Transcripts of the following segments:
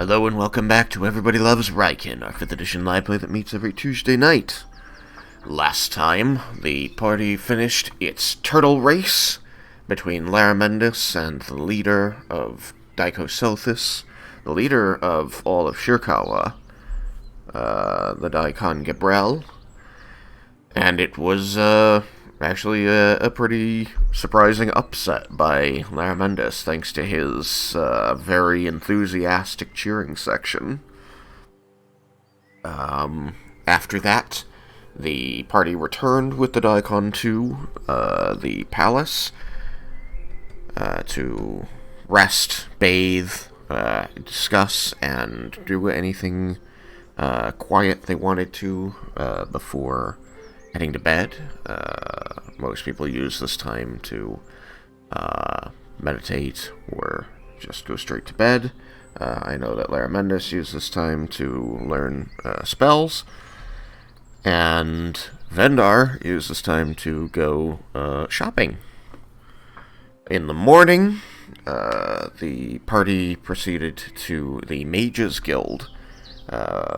Hello and welcome back to Everybody Loves Raiken, our 5th edition live play that meets every Tuesday night. Last time, the party finished its turtle race between Laromendis and the leader of Daikosothis, the leader of all of Shirkawa, the Daikon Gabriel, and it was actually a pretty surprising upset by Laromendis, thanks to his very enthusiastic cheering section. After that, the party returned with the Daikon to the palace to rest, bathe, discuss, and do anything quiet they wanted to before heading to bed. Most people use this time to meditate or just go straight to bed. I know that Laromendis used this time to learn spells, and Vendar used this time to go shopping. In the morning, the party proceeded to the Mages Guild,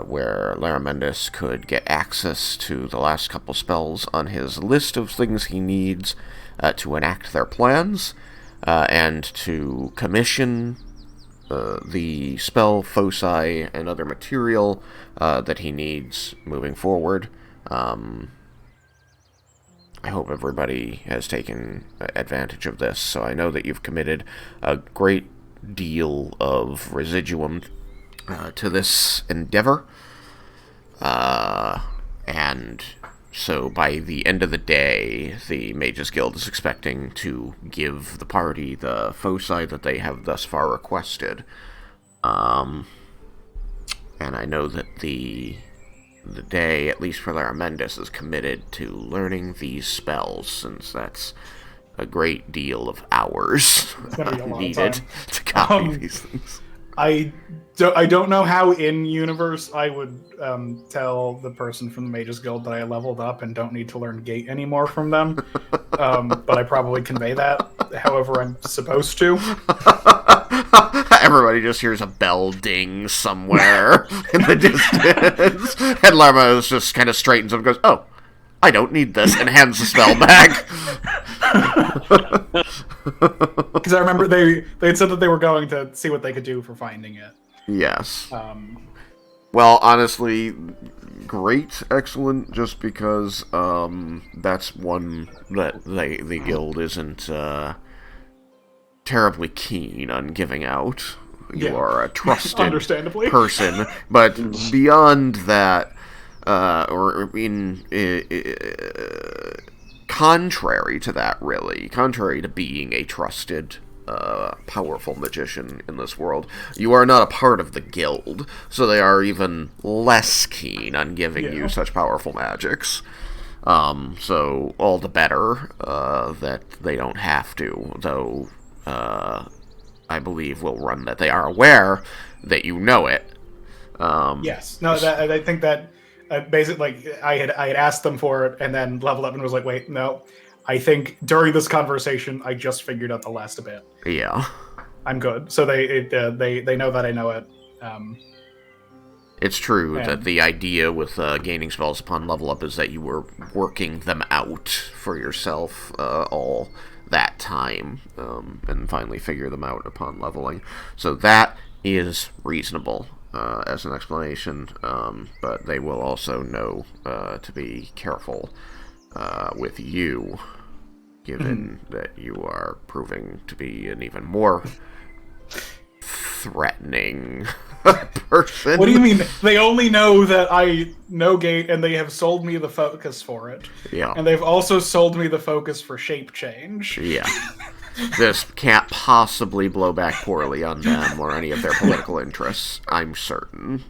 where Laromendis could get access to the last couple spells on his list of things he needs to enact their plans, and to commission the spell, foci, and other material that he needs moving forward. I hope everybody has taken advantage of this, so I know that you've committed a great deal of residuum to this endeavor, and so by the end of the day, the Mages Guild is expecting to give the party the foci that they have thus far requested, and I know that the day, at least for Laromendis, is committed to learning these spells, since that's a great deal of hours needed to copy these things. I don't know how in-universe I would tell the person from the Mages Guild that I leveled up and don't need to learn Gate anymore from them, but I probably convey that however I'm supposed to. Everybody just hears a bell ding somewhere in the distance, and Laromendis just kind of straightens up and goes, "Oh, I don't need this," and hands the spell back. Because I remember they had said that they were going to see what they could do for finding it. Yes. Well, honestly, great, excellent, just because that's one that the guild isn't terribly keen on giving out. You are a trusted person, but beyond that, or in contrary to that, really, contrary to being a trusted, powerful magician in this world, you are not a part of the guild, so they are even less keen on giving you such powerful magics. So all the better that they don't have to, though I believe will run that they are aware that you know it. Yes. No, I think that basically, like, I had asked them for it, and then leveled up and was like, wait, no. I think during this conversation, I just figured out the last bit. Yeah. I'm good. So they know that I know it. It's true that the idea with gaining spells upon level up is that you were working them out for yourself all that time, and finally figure them out upon leveling. So that is reasonable as an explanation, but they will also know to be careful with you, given that you are proving to be an even more threatening person. What do you mean? They only know that I know Gate, and they have sold me the focus for it. Yeah. And they've also sold me the focus for shape change. Yeah. This can't possibly blow back poorly on them or any of their political interests, I'm certain.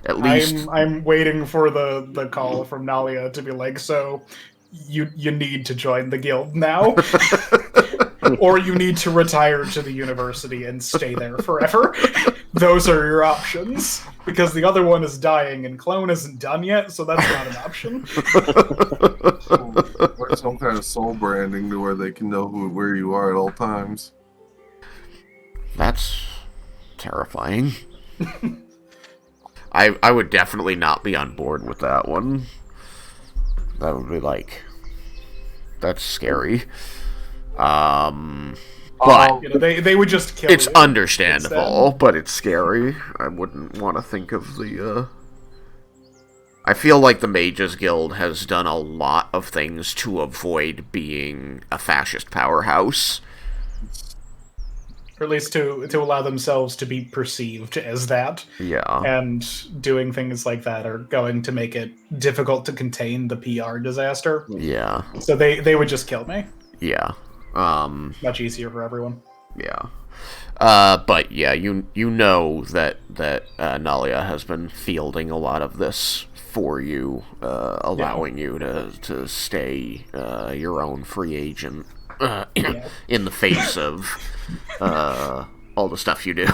At least I'm waiting for the call from Nalia to be like, so you need to join the guild now. Or you need to retire to the university and stay there forever. Those are your options. Because the other one is dying and Clone isn't done yet, so that's not an option. Or some kind of soul branding to where they can know where you are at all times. That's terrifying. I would definitely not be on board with that one. That would be like... That's scary. But... they would just kill It's you understandable, instead. but it's scary. I wouldn't want to think of the, I feel like the Mages Guild has done a lot of things to avoid being a fascist powerhouse. Or at least to allow themselves to be perceived as that. Yeah. And doing things like that are going to make it difficult to contain the PR disaster. Yeah. So they would just kill me. Yeah. Much easier for everyone. Yeah. But yeah, you know that Nalia has been fielding a lot of this for you, allowing you to stay your own free agent in the face of all the stuff you do.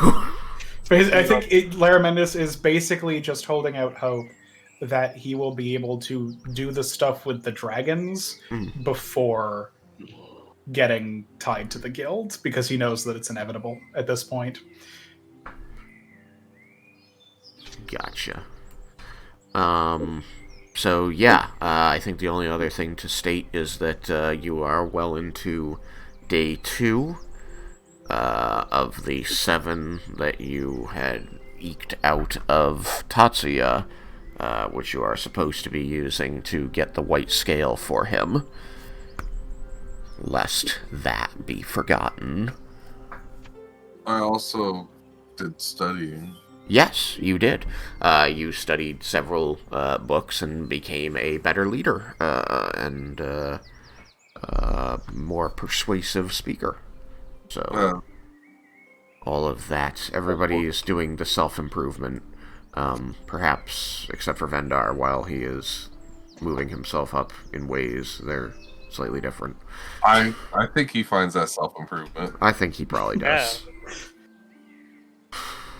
I think Laromendis is basically just holding out hope that he will be able to do the stuff with the dragons before getting tied to the guild, because he knows that it's inevitable at this point. Gotcha. So yeah, I think the only other thing to state is that you are well into day 2 of the 7 that you had eked out of Tatsuya, which you are supposed to be using to get the white scale for him, lest that be forgotten. I also did studying. Yes, you did. You studied several books and became a better leader and more persuasive speaker. So, all of that. Everybody is doing the self-improvement, perhaps, except for Vendar, while he is moving himself up in ways they're slightly different. I think he finds that self-improvement. I think he probably does. Yeah.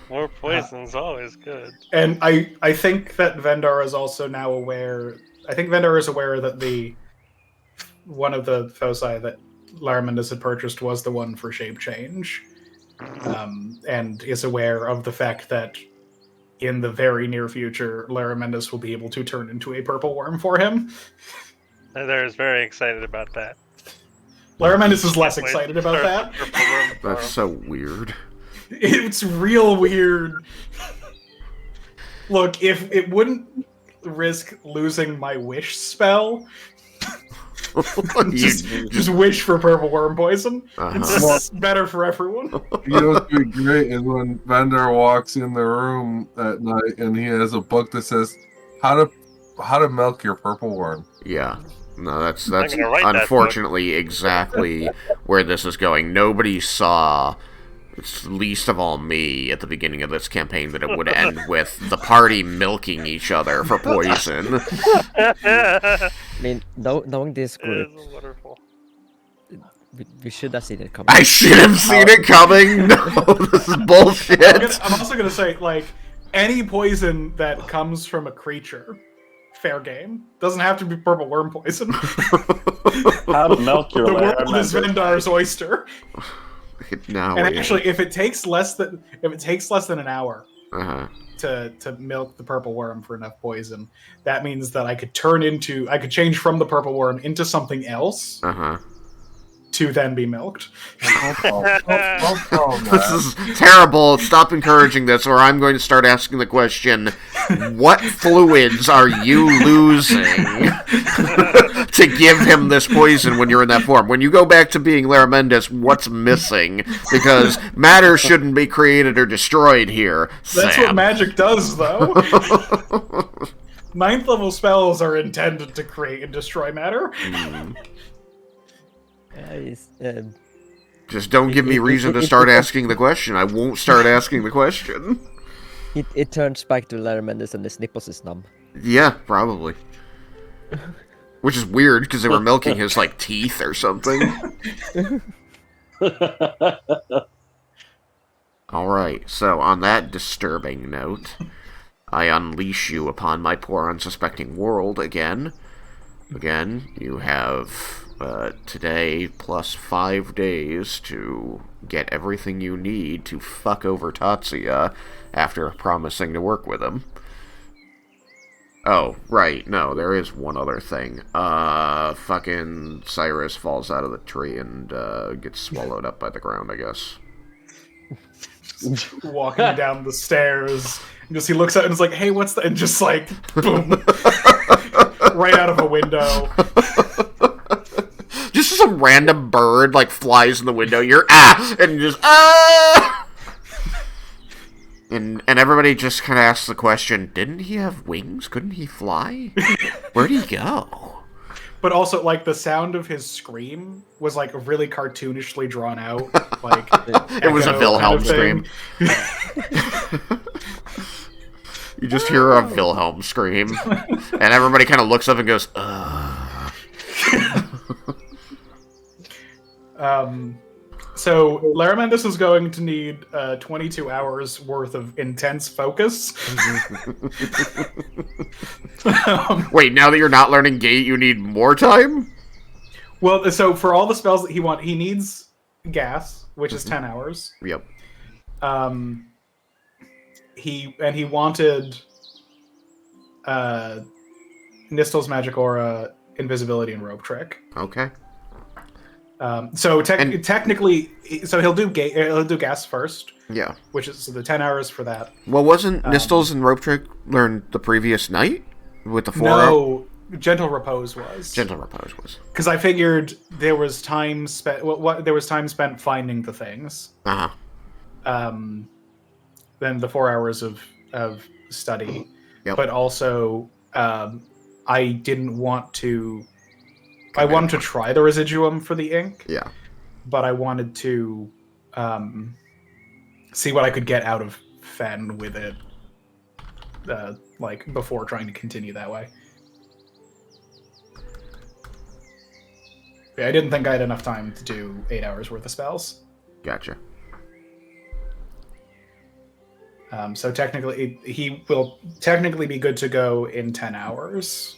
More poison's always good. And I think that Vendar is also now aware. I think Vendar is aware that one of the foci that Laromendis had purchased was the one for shape change, and is aware of the fact that in the very near future, Laromendis will be able to turn into a purple worm for him. Vendar is very excited about that. Laromendis is less excited about that. That's so weird. It's real weird. Look, if it wouldn't risk losing my wish spell, just wish for purple worm poison. It's better for everyone. You know what's be great is when Vendor walks in the room at night and he has a book that says how to milk your purple worm. Yeah. No, that's unfortunately exactly where this is going. Nobody saw, least of all me, at the beginning of this campaign, that it would end with the party milking each other for poison. I mean, knowing this group, It is wonderful. we should have seen it coming. I should have seen it coming! No, this is bullshit! I'm also gonna say, like, any poison that comes from a creature, fair game. Doesn't have to be purple worm poison. How to milk your The world is Laromendis. Vendar's oyster. Now, And actually, if it takes less than an hour to milk the purple worm for enough poison, that means that I could change from the purple worm into something else to then be milked. This is terrible. Stop encouraging this, or I'm going to start asking the question, what fluids are you losing to give him this poison when you're in that form? When you go back to being Laromendis, what's missing? Because matter shouldn't be created or destroyed here, That's Sam. what magic does, though. 9th level spells are intended to create and destroy matter. Just don't give me reason to start asking the question. I won't start asking the question. It turns back to Laromendis and his nipples is numb. Yeah, probably. Which is weird, because they were milking his, like, teeth or something. Alright, so on that disturbing note, I unleash you upon my poor unsuspecting world again. Again, you have today plus 5 days to get everything you need to fuck over Tatsuya after promising to work with him. Oh, right, no, there is one other thing. Fucking Cyrus falls out of the tree and gets swallowed up by the ground, I guess. Walking down the stairs, and just he looks out and is like, "Hey, what's that?" And just like, boom, right out of a window. Just some random bird like flies in the window. You're and just and everybody just kind of asks the question: didn't he have wings? Couldn't he fly? Where'd he go? But also, like, the sound of his scream was like really cartoonishly drawn out. Like It was a Wilhelm scream. You just hear a Wilhelm scream, and everybody kind of looks up and goes, "Ugh." So Laromendis is going to need 22 hours worth of intense focus. Wait, now that you're not learning Gate, you need more time? Well, so for all the spells that he needs gas, which is 10 hours. Yep. He wanted Nistel's Magic Aura, Invisibility, and Rope Trick. Okay. So technically, so he'll do gas first. Yeah. Which is the 10 hours for that. Well, wasn't Nistles and Rope Trick learned the previous night with the 4 No, Gentle Repose was. Gentle Repose was. Because I figured there was time spent. There was time spent finding the things. Then the 4 hours of study. Yep. But also, I didn't want to. I wanted to try the residuum for the ink. Yeah. But I wanted to see what I could get out of Fen with it, like before trying to continue that way. Yeah, I didn't think I had enough time to do 8 hours worth of spells. Gotcha. So technically, he will technically be good to go in 10 hours.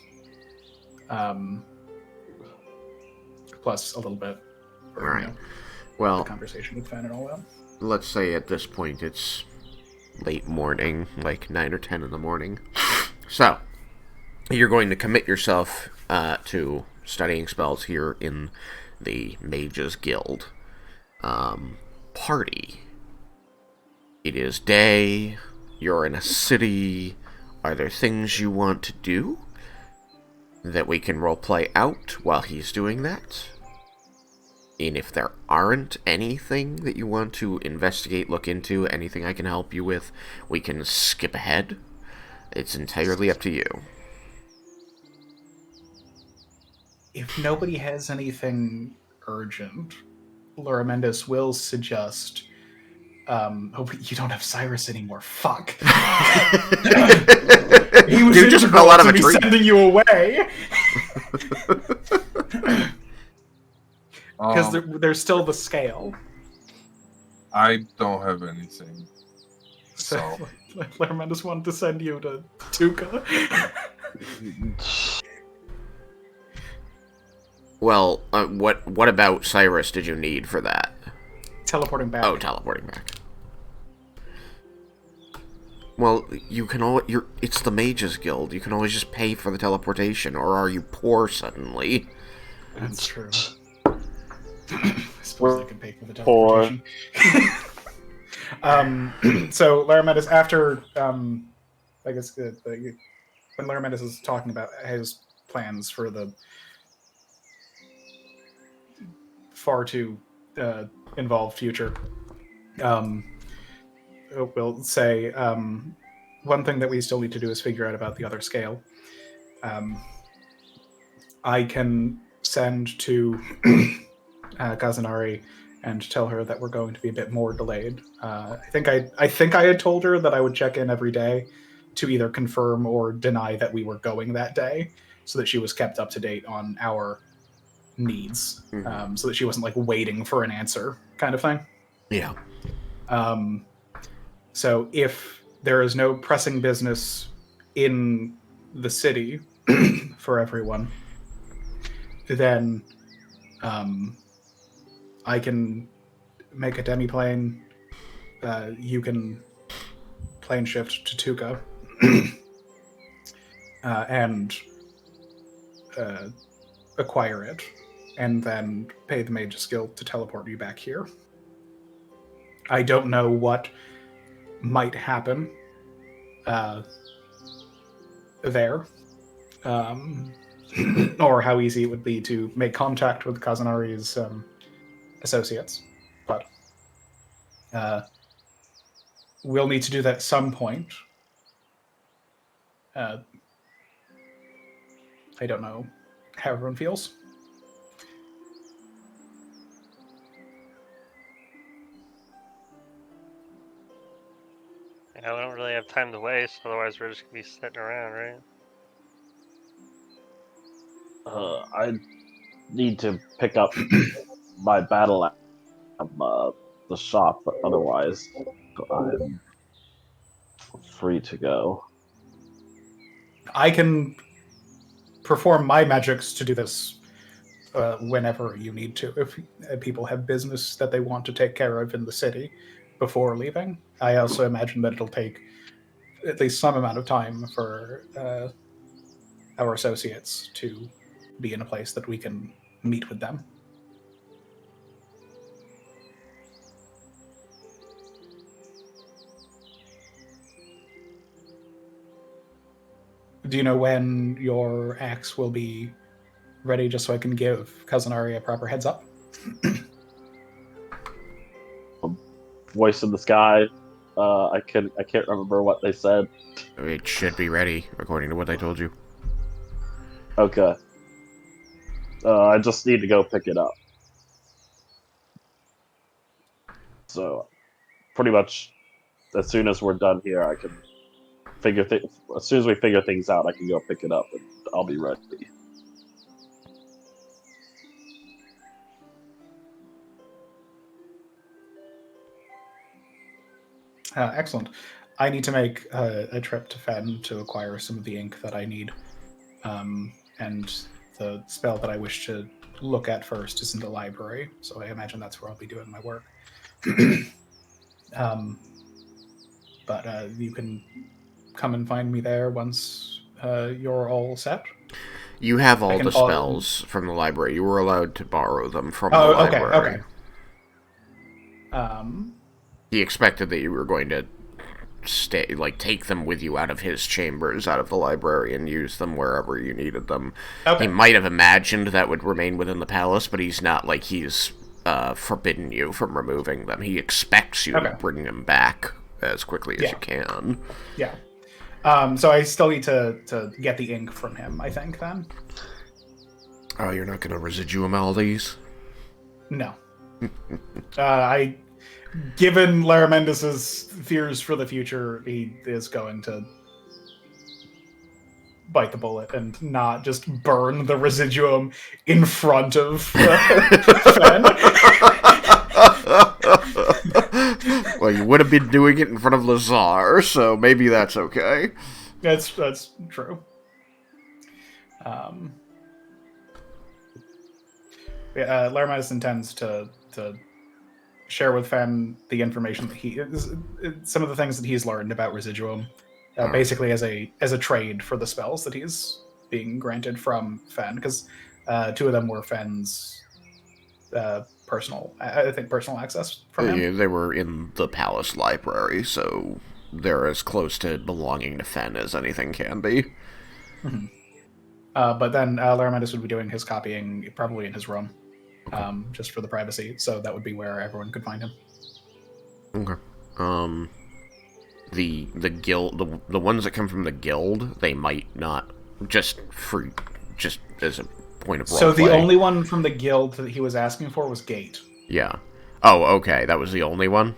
Plus a little bit. All right. You know, Well, the conversation with Fen and all that. let's say at this point it's late morning, like 9 or 10 in the morning. So, you're going to commit yourself to studying spells here in the Mages Guild party. It is day, you're in a city. Are there things you want to do that we can roleplay out while he's doing that? And if there aren't anything that you want to investigate, look into, anything I can help you with, we can skip ahead. It's entirely up to you. If nobody has anything urgent, Laromendis will suggest. Oh, you don't have Cyrus anymore. Fuck. He was Dude just fell out of a be tree. sending you away. Because there's still the scale. I don't have anything. So So Laromendis wanted to send you to Tuka. Well, what about Cyrus did you need for that? Teleporting back. Oh, teleporting back. Well, you can it's the Mages Guild. You can always just pay for the teleportation, or are you poor suddenly? That's true. I suppose I can pay for the Poor. teleportation. So Laromendis, after I guess when Laromendis is talking about his plans for the far too involved future, we'll say one thing that we still need to do is figure out about the other scale. I can send to Kazunari and tell her that we're going to be a bit more delayed. I think I had told her that I would check in every day to either confirm or deny that we were going that day, so that she was kept up to date on our needs, so that she wasn't like waiting for an answer kind of thing. Yeah. So if there is no pressing business in the city for everyone, then I can make a demiplane. You can plane shift to Tuka and acquire it, and then pay the Mage's Guild to teleport you back here. I don't know what might happen there, or how easy it would be to make contact with Kazunari's associates, but we'll need to do that at some point. I don't know how everyone feels. Yeah, we don't really have time to waste, otherwise we're just gonna be sitting around, right? I need to pick up my battle axe from the shop, but otherwise I'm free to go. I can perform my magics to do this whenever you need to. If people have business that they want to take care of in the city before leaving, I also imagine that it'll take at least some amount of time for our associates to be in a place that we can meet with them. Do you know when your axe will be ready, just so I can give Kazunari a proper heads up? Voice in the sky. I can't remember what they said. It should be ready, according to what I told you. Okay. I just need to go pick it up. So, pretty much, as soon as we're done here, I can as soon as we figure things out, I can go pick it up, and I'll be ready. Excellent. I need to make a trip to Fen to acquire some of the ink that I need. And the spell that I wish to look at first is in the library, so I imagine that's where I'll be doing my work. But you can come and find me there once you're all set. You have all the spells from the library. You were allowed to borrow them from the library. Okay. He expected that you were going to take them with you out of his chambers, out of the library, and use them wherever you needed them. Okay. He might have imagined that would remain within the palace, but he's not like he's forbidden you from removing them. He expects you to bring them back as quickly as you can. Yeah. So I still need to get the ink from him, I think, then. Oh, you're not going to residuum all these? No. Given Laromendis' fears for the future, he is going to bite the bullet and not just burn the residuum in front of Fen. Well, you would have been doing it in front of Lazar, so maybe that's okay. That's true. Laromendis intends to share with Fen the information that some of the things that he's learned about residuum, basically as a trade for the spells that he's being granted from Fen, because two of them were Fen's personal access from him. Yeah, they were in the palace library, so they're as close to belonging to Fen as anything can be. Mm-hmm. But then Laromendis would be doing his copying probably in his room. Just for the privacy, so that would be where everyone could find him. Okay. The guild, the ones that come from the guild, they might not just as a point of roleplay. So the only one from the guild that he was asking for was Gate. Yeah. Oh, okay. That was the only one.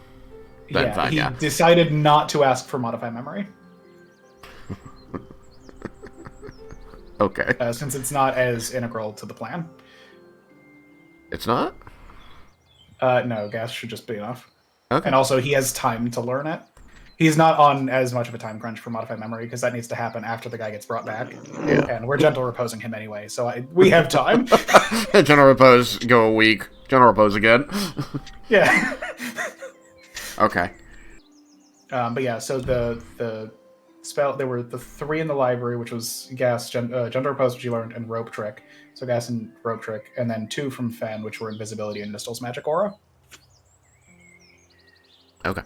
Then fine, he decided not to ask for modify memory. Okay. Since it's not as integral to the plan. It's not? No, gas should just be enough. Okay. And also, he has time to learn it. He's not on as much of a time crunch for modified memory, because that needs to happen after the guy gets brought back. Yeah. And we're gentle reposing him anyway, so we have time. Gentle repose, go a week. Gentle repose again. Yeah. Okay. But yeah, so the spell, there were the 3 in the library, which was gas, gender opposed, which you learned, and rope trick. So gas and rope trick, and then 2 from Fen, which were invisibility and Mistel's magic aura. Okay.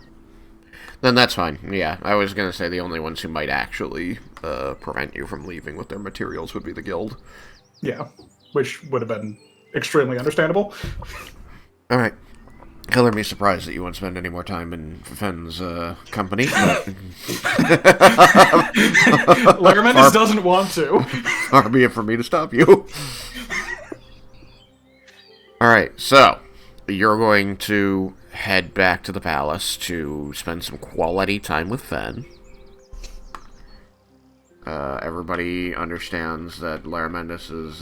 Then that's fine. Yeah, I was gonna say the only ones who might actually prevent you from leaving with their materials would be the guild. Yeah, which would have been extremely understandable. All right. Color me surprised that you won't spend any more time in Fen's company. Laromendis doesn't want to. Far be it for me to stop you. Alright, so you're going to head back to the palace to spend some quality time with Fen. Everybody understands that Laromendis is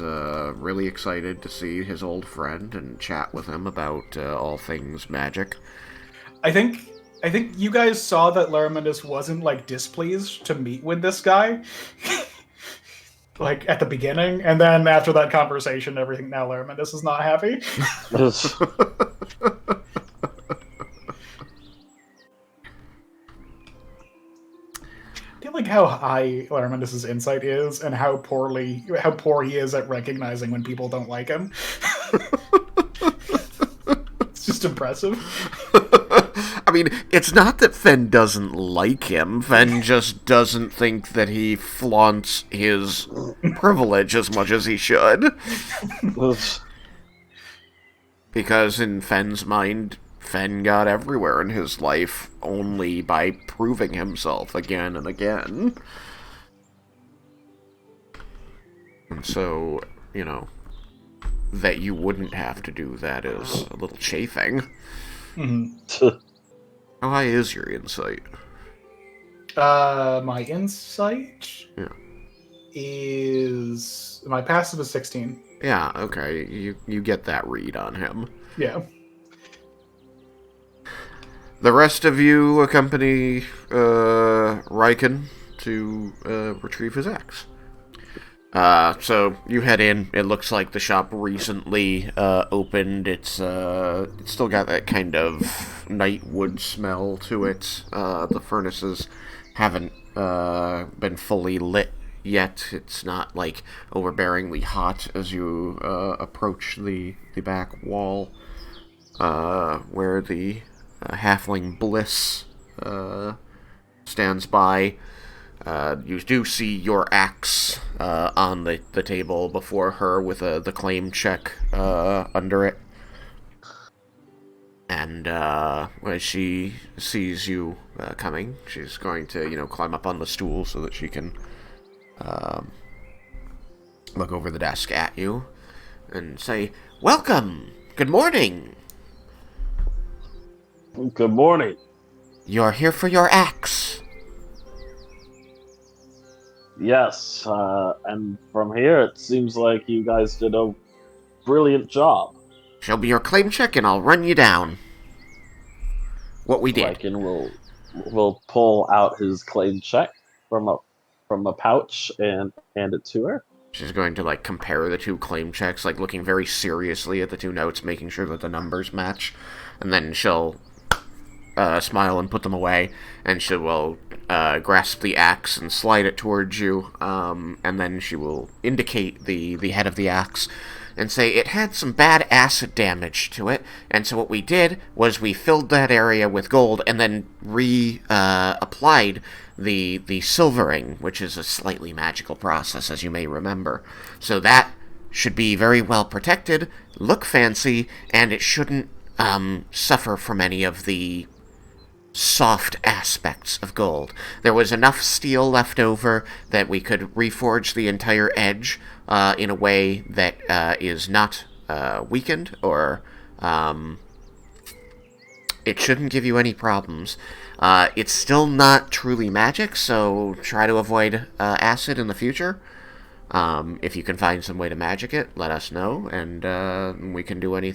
really excited to see his old friend and chat with him about all things magic. I think you guys saw that Laromendis wasn't like displeased to meet with this guy. Like at the beginning, and then after that conversation, everything, now Laromendis is not happy. I feel like how high Laromendis' insight is, and how poor he is at recognizing when people don't like him. It's just impressive. I mean, it's not that Fen doesn't like him. Fen just doesn't think that he flaunts his privilege as much as he should. Because in Fen's mind, Fen got everywhere in his life only by proving himself again and again. And so, you know, that you wouldn't have to do that is a little chafing. Mm-hmm. How high is your insight? My insight Yeah. my passive is 16. Yeah, okay. You get that read on him. Yeah. The rest of you accompany Raiken to retrieve his axe. So you head in. It looks like the shop recently opened. It's still got that kind of night wood smell to it. The furnaces haven't been fully lit yet. It's not like overbearingly hot as you approach the back wall, where the halfling Bliss stands by. You do see your axe on the table before her with the claim check under it. And when she sees you coming, she's going to, climb up on the stool so that she can look over the desk at you and say, "Welcome! Good morning! Good morning. You're here for your axe." Yes, and from here it seems like you guys did a brilliant job. She'll be your claim check and I'll run you down what we did. Raiken will pull out his claim check from a pouch and hand it to her. She's going to, compare the two claim checks, looking very seriously at the two notes, making sure that the numbers match. And then she'll smile and put them away, and she will grasp the axe and slide it towards you, and then she will indicate the head of the axe and say, "It had some bad acid damage to it, and so what we did was we filled that area with gold and then applied the silvering, which is a slightly magical process, as you may remember. So that should be very well protected, look fancy, and it shouldn't suffer from any of the soft aspects of gold. There was enough steel left over that we could reforge the entire edge in a way that is not weakened, or it shouldn't give you any problems. It's still not truly magic, so try to avoid acid in the future. If you can find some way to magic it, let us know, and we can do any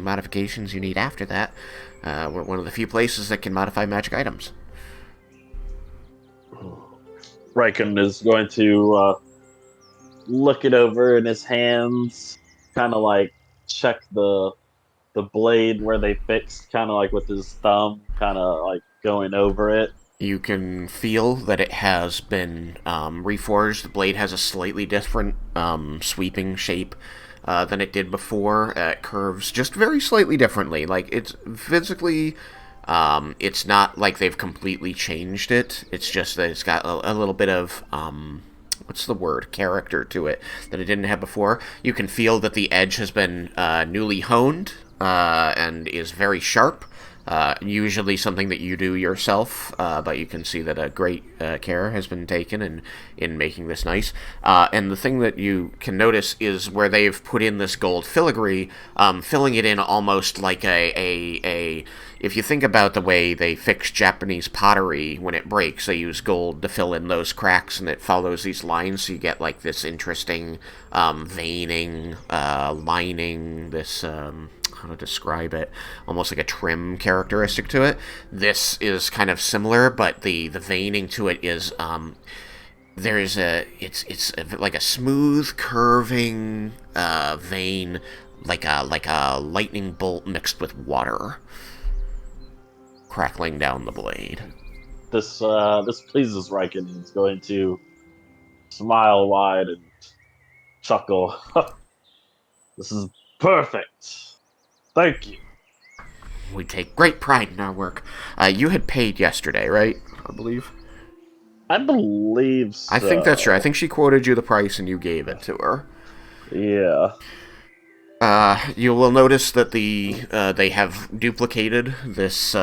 modifications you need after that. We're one of the few places that can modify magic items." Raiken is going to look it over in his hands, kind of check the blade where they fixed, kind of with his thumb, kind of going over it. You can feel that it has been reforged. The blade has a slightly different sweeping shape than it did before. It curves just very slightly differently. Like, it's physically, it's not like they've completely changed it. It's just that it's got a little bit of, what's the word, character to it that it didn't have before. You can feel that the edge has been newly honed and is very sharp. Usually something that you do yourself, but you can see that a great care has been taken in making this nice. And the thing that you can notice is where they've put in this gold filigree, filling it in almost like a if you think about the way they fix Japanese pottery when it breaks, they use gold to fill in those cracks, and it follows these lines, so you get like this interesting veining, lining, this how to describe it, almost like a trim characteristic to it. This is kind of similar, but the veining to it is it's like a smooth curving vein, like a lightning bolt mixed with water crackling down the blade. This pleases Raiken. He's going to smile wide and chuckle. This is perfect. Thank you. We take great pride in our work. You had paid yesterday, right? I believe. I believe so. I think that's right. I think she quoted you the price and you gave it to her. Yeah. You will notice that they have duplicated this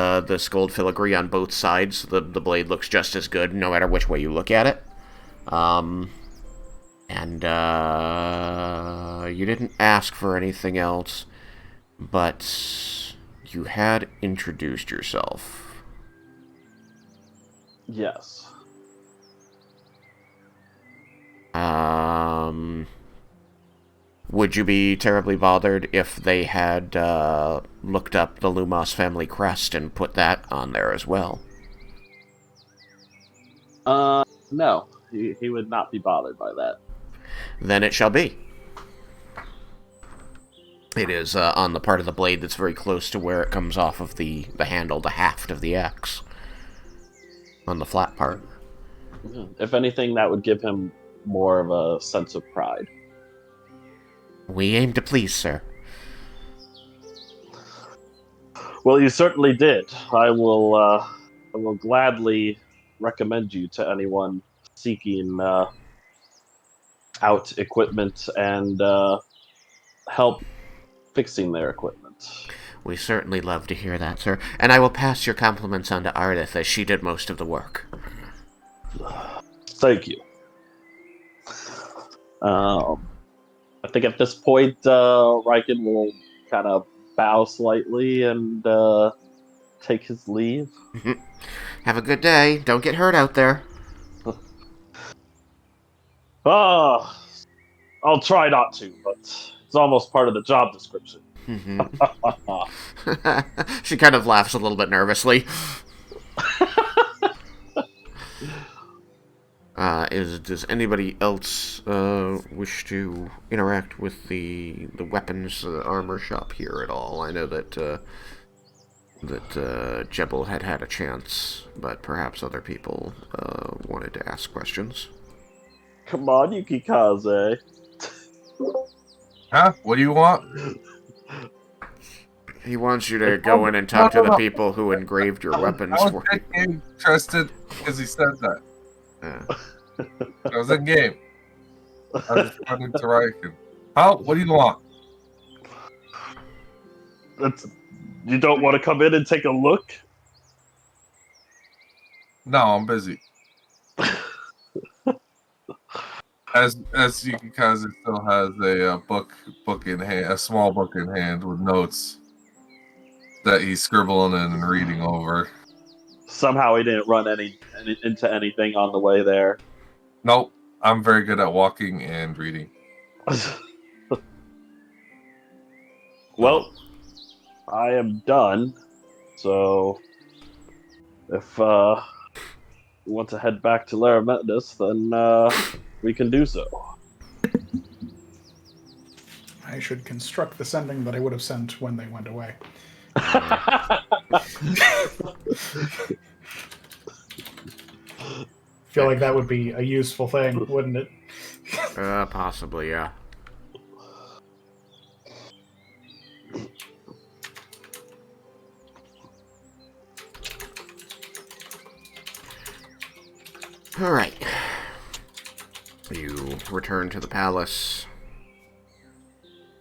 gold filigree on both sides. The blade looks just as good, no matter which way you look at it. And you didn't ask for anything else, but you had introduced yourself. Yes. Would you be terribly bothered if they had looked up the Lumos family crest and put that on there as well? No. He would not be bothered by that. Then it shall be. It is on the part of the blade that's very close to where it comes off of the handle, the haft of the axe. On the flat part. If anything, that would give him more of a sense of pride. We aim to please, sir. Well, you certainly did. I will gladly recommend you to anyone seeking out equipment and help fixing their equipment. We certainly love to hear that, sir. And I will pass your compliments on to Ardith, as she did most of the work. Thank you. I think at this point, Raiken will kind of bow slightly and take his leave. Have a good day. Don't get hurt out there. I'll try not to, but it's almost part of the job description. She kind of laughs a little bit nervously. Does anybody else wish to interact with the weapons armor shop here at all? I know that Jebel had a chance, but perhaps other people wanted to ask questions. Come on, Yukikaze. Huh? What do you want? He wants you to go in and talk to the people who engraved your weapons for you. I was interested because he said that. I was in game. I was responding to Raiken. How? What do you want? You don't want to come in and take a look? No, I'm busy. As Yukikaze still has a book in hand, a small book in hand with notes that he's scribbling and reading over. Somehow he didn't run into anything on the way there. Nope, I'm very good at walking and reading. Well, I am done. So, if you want to head back to Laromendis, then we can do so. I should construct the sending that I would have sent when they went away. Feel like that would be a useful thing, wouldn't it? Possibly, yeah. Alright. You return to the palace.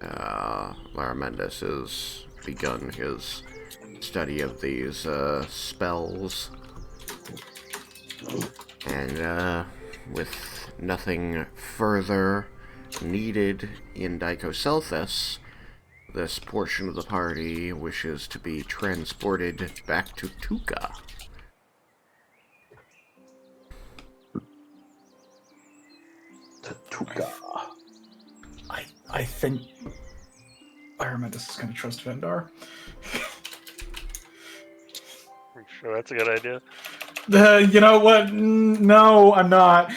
Laromendis has begun his study of these spells. And with nothing further needed in Dicoselthus, this portion of the party wishes to be transported back to Tuka. Tuka. I think Laromendis is going to trust Vendar. I'm sure that's a good idea. You know what? No, I'm not.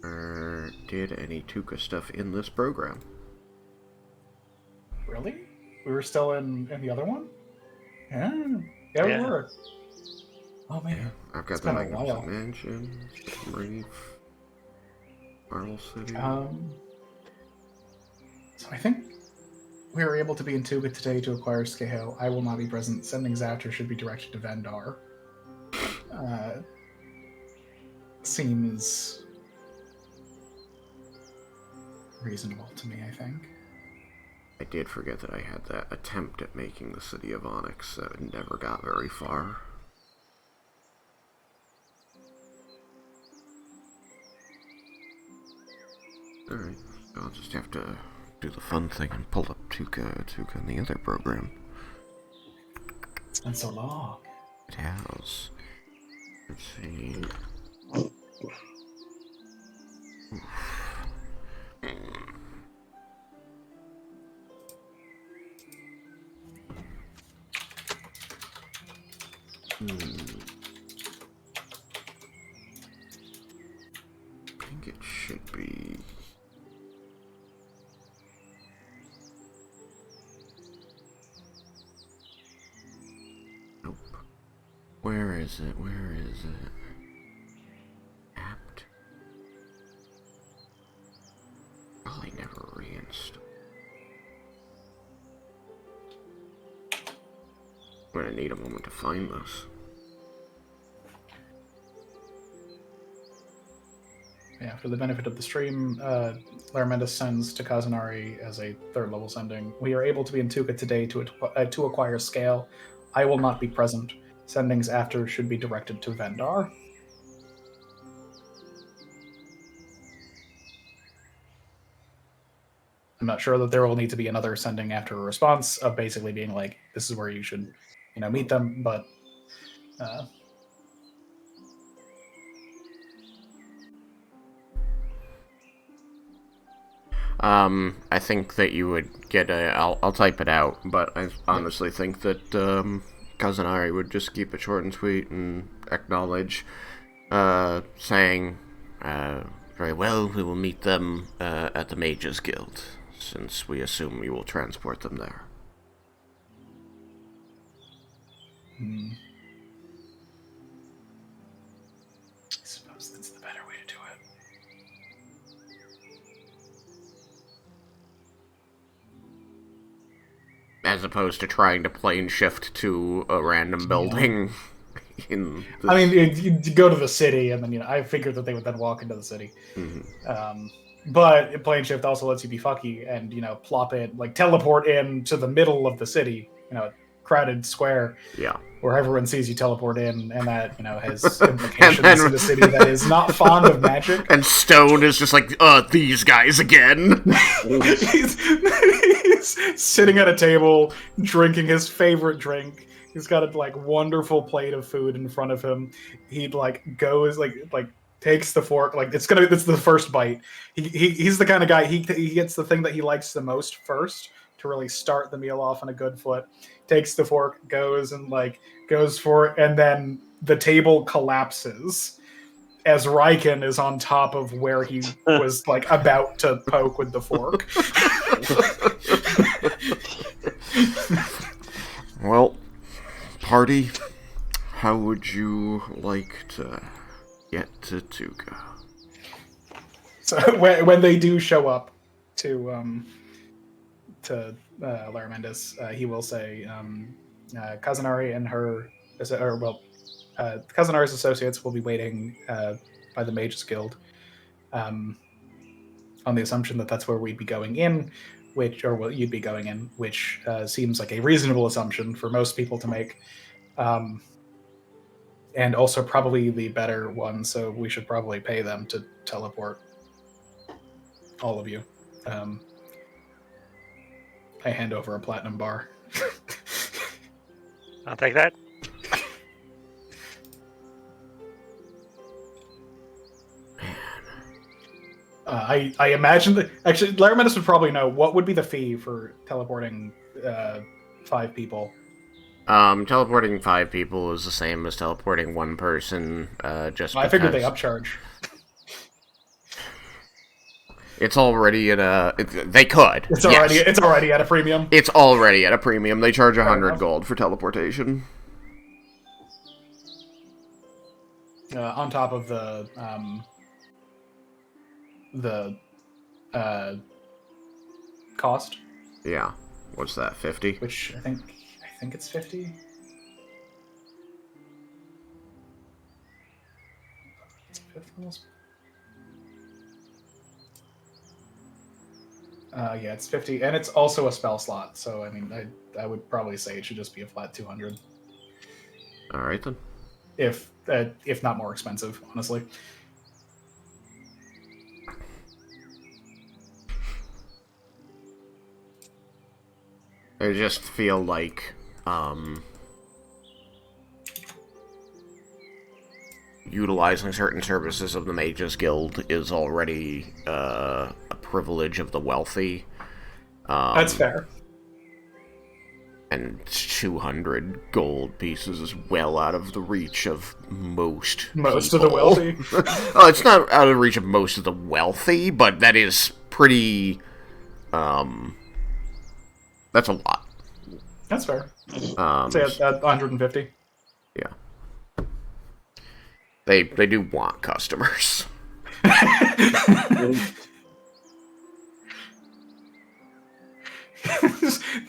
I did any Tuka stuff in this program. Really? We were still in the other one? Yeah, we Yeah. were. Oh man, Yeah, I've got It's the been a Magnificent while. Mansion, Reef, Marble City. So I think we were able to be in Tuga today to acquire Scale. I will not be present. Sendings after should be directed to Vendar. Seems reasonable to me, I think. I did forget that I had that attempt at making the city of Onyx that never got very far. Alright, I'll just have to do the fun thing and pull up Tuka in the other program. It's been so long. It has. Let's see. I think it should be. Nope. Where is it? Where is it? Apt. Probably never reinstalled. I'm gonna need a moment to find this. Yeah, for the benefit of the stream, Laromendis sends to Kazunari as a third level sending. We are able to be in Tuka today to acquire Scale. I will not be present. Sendings after should be directed to Vendar. I'm not sure that there will need to be another sending after a response of basically being like, this is where you should, meet them, but I think that you would get I'll type it out, but I honestly think that, Kazunari would just keep it short and sweet and acknowledge, saying, very well, we will meet them, at the Mages Guild, since we assume you will transport them there. I suppose that's the better way to do it. As opposed to trying to plane shift to a random building in this... I mean, you go to the city, and then, I figured that they would then walk into the city. Mm-hmm. But plane shift also lets you be fucky and, plop in, teleport in to the middle of the city, crowded square. Yeah. Where everyone sees you teleport in, and that, has implications in a city that is not fond of magic. And Stone is just like, these guys again. he's sitting at a table, drinking his favorite drink. He's got a, wonderful plate of food in front of him. He'd, goes, takes the fork. Like it's the first bite. He's the kind of guy he gets the thing that he likes the most first to really start the meal off on a good foot. Takes the fork, goes for it, and then the table collapses as Raiken is on top of where he was like about to poke with the fork. Well, party, how would you like to get to Tuka? So when they do show up to Laromendis, he will say, Kazunari and her, Kazunari's associates will be waiting by the Mages Guild, on the assumption that that's where we'd be going in, you'd be going in, which seems like a reasonable assumption for most people to make, and also probably the better one. So we should probably pay them to teleport all of you. I hand over a platinum bar. I'll take that. I imagine that actually Laromendis would probably know what would be the fee for teleporting 5 people. Teleporting 5 people is the same as teleporting 1 person. I figured they upcharge. It's already at a. They could. It's already at a premium. It's already at a premium. They charge 100 gold for teleportation. On top of the cost. Yeah. What's that? 50? Which I think it's 50. It's 50 almost. Yeah, it's 50, and it's also a spell slot. So I mean, I would probably say it should just be a flat 200. All right then. If not more expensive, honestly. I just feel like utilizing certain services of the Mages Guild is already a privilege of the wealthy. That's fair. And 200 gold pieces is well out of the reach of most of the people. wealthy. Oh, it's not out of the reach of most of the wealthy, but that is pretty. That's a lot. That's fair. Say at 150. Yeah. They do want customers.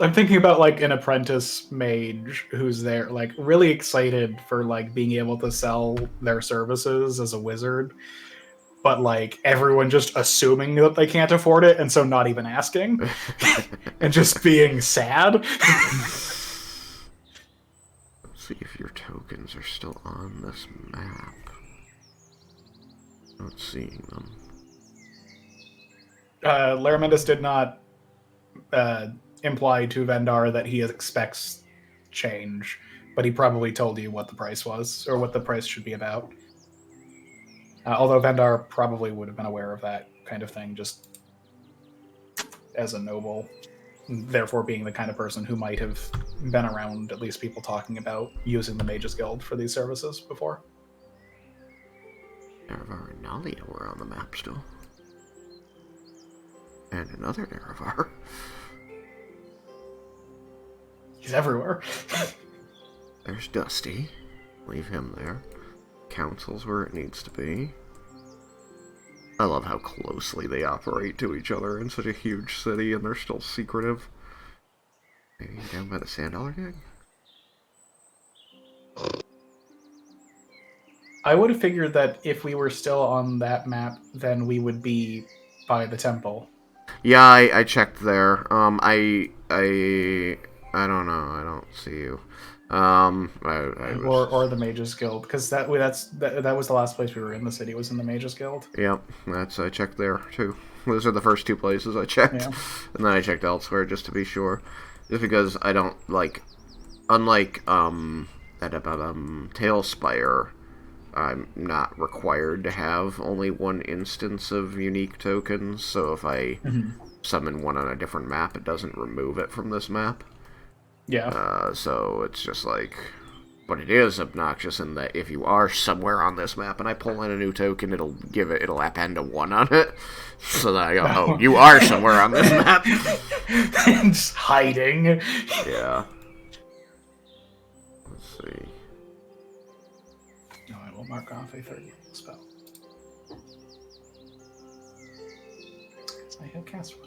I'm thinking about like an apprentice mage who's there, like really excited for like being able to sell their services as a wizard, but like everyone just assuming that they can't afford it, and so not even asking, and just being sad. Let's see if your tokens are still on this map. Not seeing them. Laromendis did not imply to Vendar that he expects change, but he probably told you what the price was, or what the price should be about. Although Vendar probably would have been aware of that kind of thing, just as a noble, therefore being the kind of person who might have been around at least people talking about using the Mages Guild for these services before. Nerevar and Nalia were on the map still. And another Nerevar. He's everywhere. There's Dusty. Leave him there. Council's where it needs to be. I love how closely they operate to each other in such a huge city, and they're still secretive. Maybe down by the Sand Dollar Gang? I would have figured that if we were still on that map, then we would be by the temple. Yeah, I checked there. I don't know. I don't see you. Or the Mages Guild, because that was the last place we were in the city, was in the Mages Guild. Yep, I checked there too. Those are the first 2 places I checked, yeah. And then I checked elsewhere just to be sure. Just because I don't like, unlike Tailspire, I'm not required to have only one instance of unique tokens, so if I summon one on a different map, it doesn't remove it from this map. Yeah. So it's just like... But it is obnoxious in that if you are somewhere on this map and I pull in a new token, it'll append a 1 on it. So then I go, oh, you are somewhere on this map. Just hiding. Yeah. Let's see. No, I will mark off a third spell. I have cast one.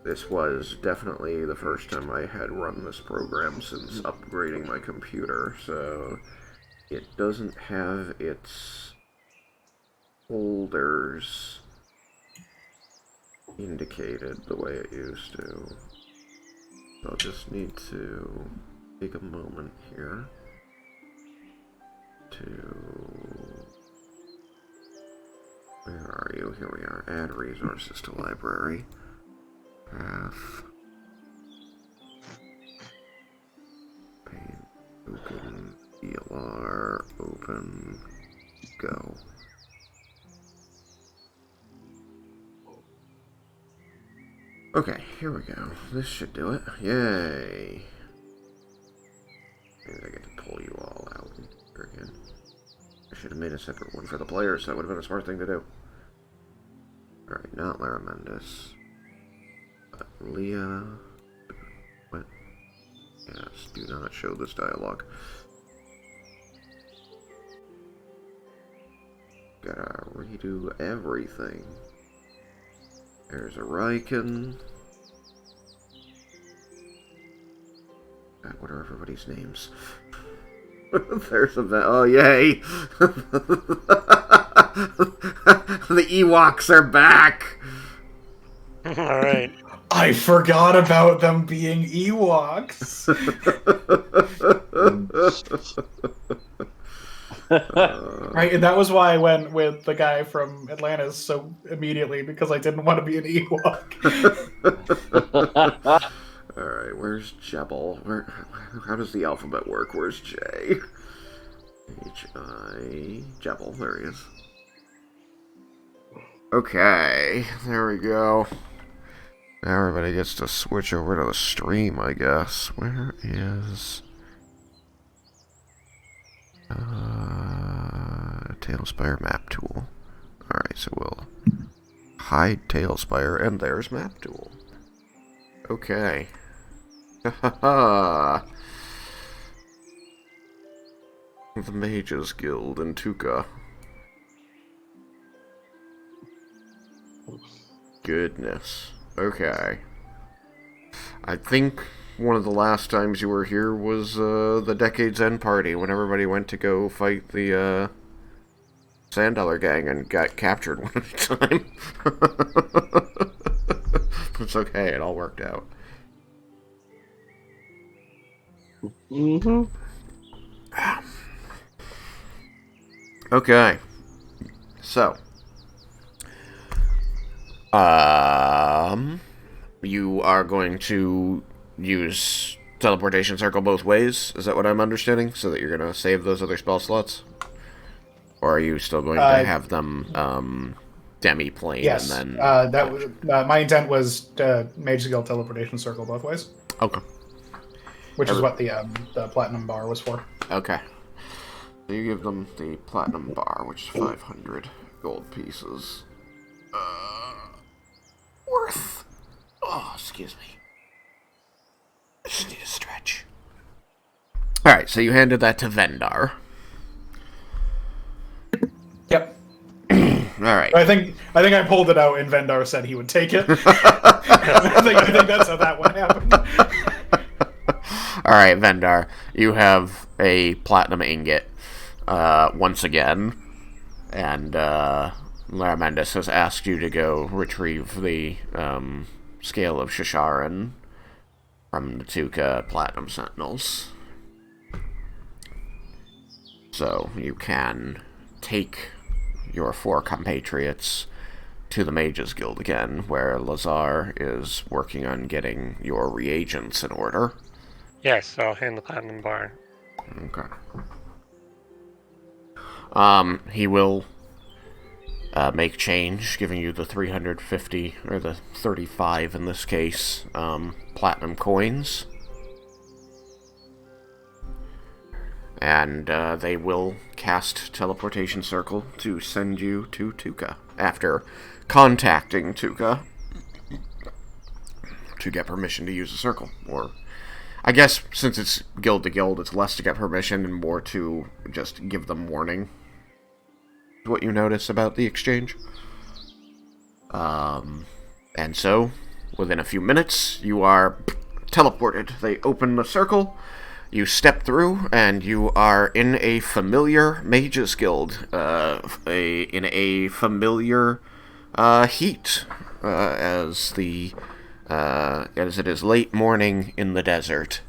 This was definitely the first time I had run this program since upgrading my computer, so it doesn't have its folders indicated the way it used to. So I'll just need to take a moment here to... Where are you? Here we are. Add resources to library. Path. Paint. Open. ELR. Open. Go. Okay, here we go. This should do it. Yay! Maybe I get to pull you all out here again. I should have made a separate one for the players. That would have been a smart thing to do. Alright, not Laromendis. Leah. What? Yes, do not show this dialogue. Gotta redo everything. There's a Raiken. God, what are everybody's names? There's a... Oh, yay! The Ewoks are back! Alright. I forgot about them being Ewoks. Right, and that was why I went with the guy from Atlantis so immediately, because I didn't want to be an Ewok. Alright, where's Jebel? How does the alphabet work? Where's J? H-I... Jebel, there he is. Okay, there we go. Now everybody gets to switch over to the stream, I guess. Where is... Tailspire map tool. Alright, so we'll hide Tailspire, and there's map tool. Okay. The Mages Guild in Tuka. Goodness. Okay. I think one of the last times you were here was the Decade's End party, when everybody went to go fight the Sand-Dollar Gang and got captured one at a time. It's okay, it all worked out. Mm-hmm. Okay. So. You are going to use teleportation circle both ways? Is that what I'm understanding? So that you're going to save those other spell slots? Or are you still going to have them demi-plane? Yes, and then that was my intent was Mage Guild teleportation circle both ways. Okay. Which is what the platinum bar was for. Okay. So you give them the platinum bar, which is 500 gold pieces. Worth. Oh, excuse me. I just need a stretch. Alright, so you handed that to Vendar. Yep. Alright. I think I pulled it out and Vendar said he would take it. I think that's how that one happened. Alright, Vendar. You have a platinum ingot once again. And Laromendis has asked you to go retrieve the Scale of Shasharin from the Tuka Platinum Sentinels. So you can take your 4 compatriots to the Mages Guild again, where Lazar is working on getting your reagents in order. Yes, I'll hand the platinum bar Okay. He will make change, giving you the 350, or the 35 in this case, platinum coins. And they will cast Teleportation Circle to send you to Tuka, after contacting Tuka to get permission to use the circle. Or, I guess, since it's guild to guild, it's less to get permission and more to just give them warning. What you notice about the exchange. And so, within a few minutes, you are teleported. They open the circle, you step through, and you are in a familiar Mages Guild, in a familiar heat, as it is late morning in the desert.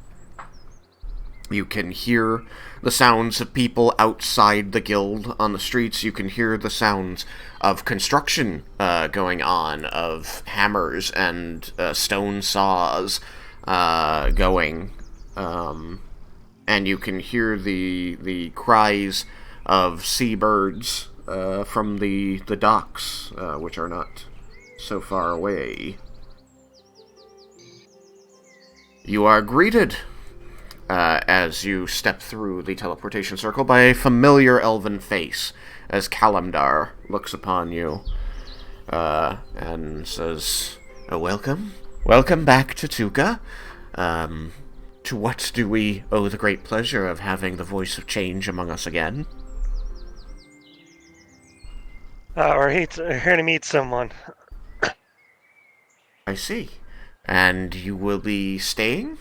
You can hear the sounds of people outside the guild on the streets. You can hear the sounds of construction going on, of hammers and stone saws going. And you can hear the cries of seabirds from the docks, which are not so far away. You are greeted as you step through the teleportation circle by a familiar elven face, as Kalimdar looks upon you and says, "Welcome. Welcome back to Tuka. To what do we owe the great pleasure of having the voice of change among us again?" We're here to meet someone. "I see. And you will be staying?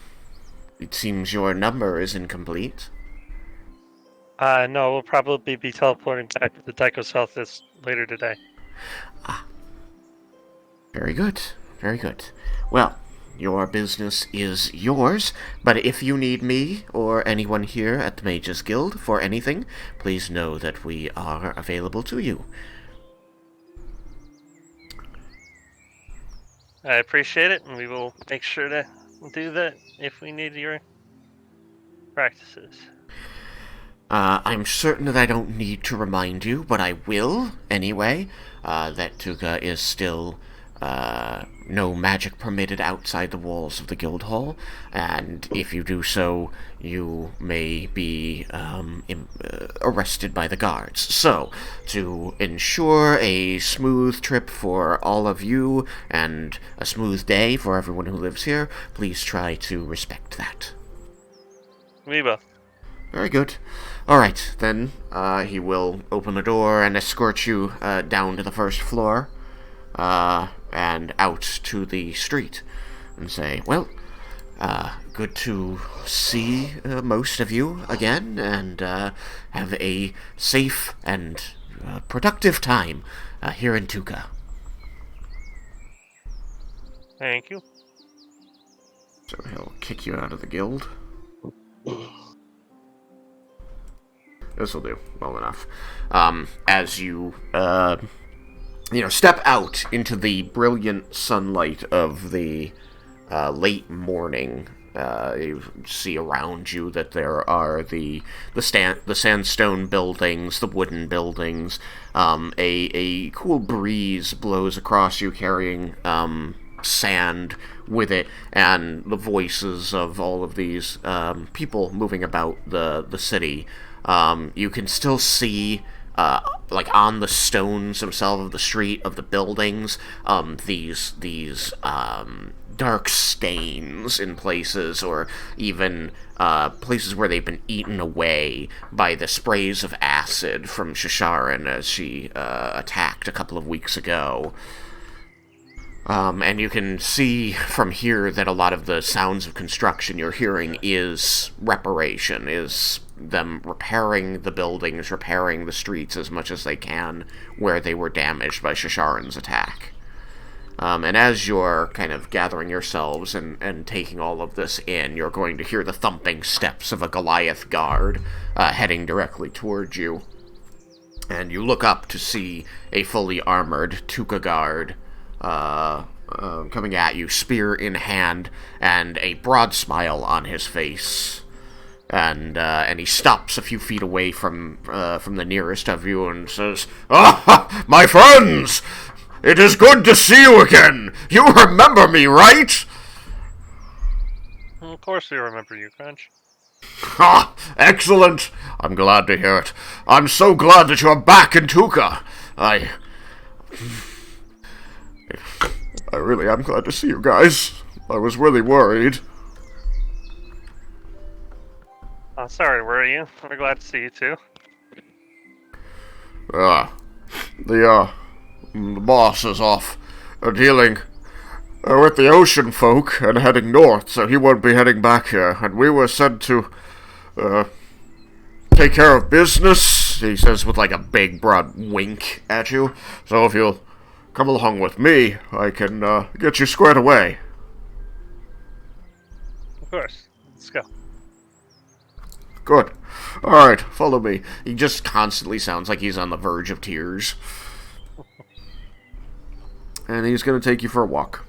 It seems your number is incomplete." No, we'll probably be teleporting back to the Tycho's Health later today. Very good. Very good. Well, your business is yours, but if you need me or anyone here at the Mages Guild for anything, please know that we are available to you. I appreciate it, and we will make sure to do that if we need your practices. I'm certain that I don't need to remind you, but I will, anyway, that Tuka is still, no magic permitted outside the walls of the guild hall, and if you do so, you may be, arrested by the guards. So, to ensure a smooth trip for all of you, and a smooth day for everyone who lives here, please try to respect that. We will. Very good. Alright, then, he will open the door and escort you down to the first floor, and out to the street, and say, "Well, good to see most of you again, and have a safe and productive time here in Tuka." Thank you. So he'll kick you out of the guild. This'll do well enough. As you, step out into the brilliant sunlight of the late morning, you see around you that there are the sandstone buildings, the wooden buildings. A cool breeze blows across you, carrying sand with it, and the voices of all of these people moving about the city. You can still see, on the stones themselves of the street, of the buildings, these dark stains in places, or even places where they've been eaten away by the sprays of acid from Shasharin as she attacked a couple of weeks ago. And you can see from here that a lot of the sounds of construction you're hearing is reparation, is them repairing the buildings, repairing the streets as much as they can where they were damaged by Shasharin's attack. And as you're kind of gathering yourselves and taking all of this in, you're going to hear the thumping steps of a Goliath guard heading directly towards you. And you look up to see a fully armored Tuka guard coming at you, spear in hand, and a broad smile on his face. And he stops a few feet away from the nearest of you and says, "Ah, my friends! It is good to see you again! You remember me, right?" Of course we remember you, Crunch. Ah, excellent! I'm glad to hear it. I'm so glad that you're back in Tuka. I really am glad to see you guys. I was really worried. Oh, sorry, were you? We're glad to see you too. The boss is off dealing with the ocean folk and heading north, so he won't be heading back here. And we were sent to take care of business, he says with like a big broad wink at you. So if you'll come along with me, I can get you squared away. Of course. Let's go. Good. Alright, follow me. He just constantly sounds like he's on the verge of tears. And he's gonna take you for a walk.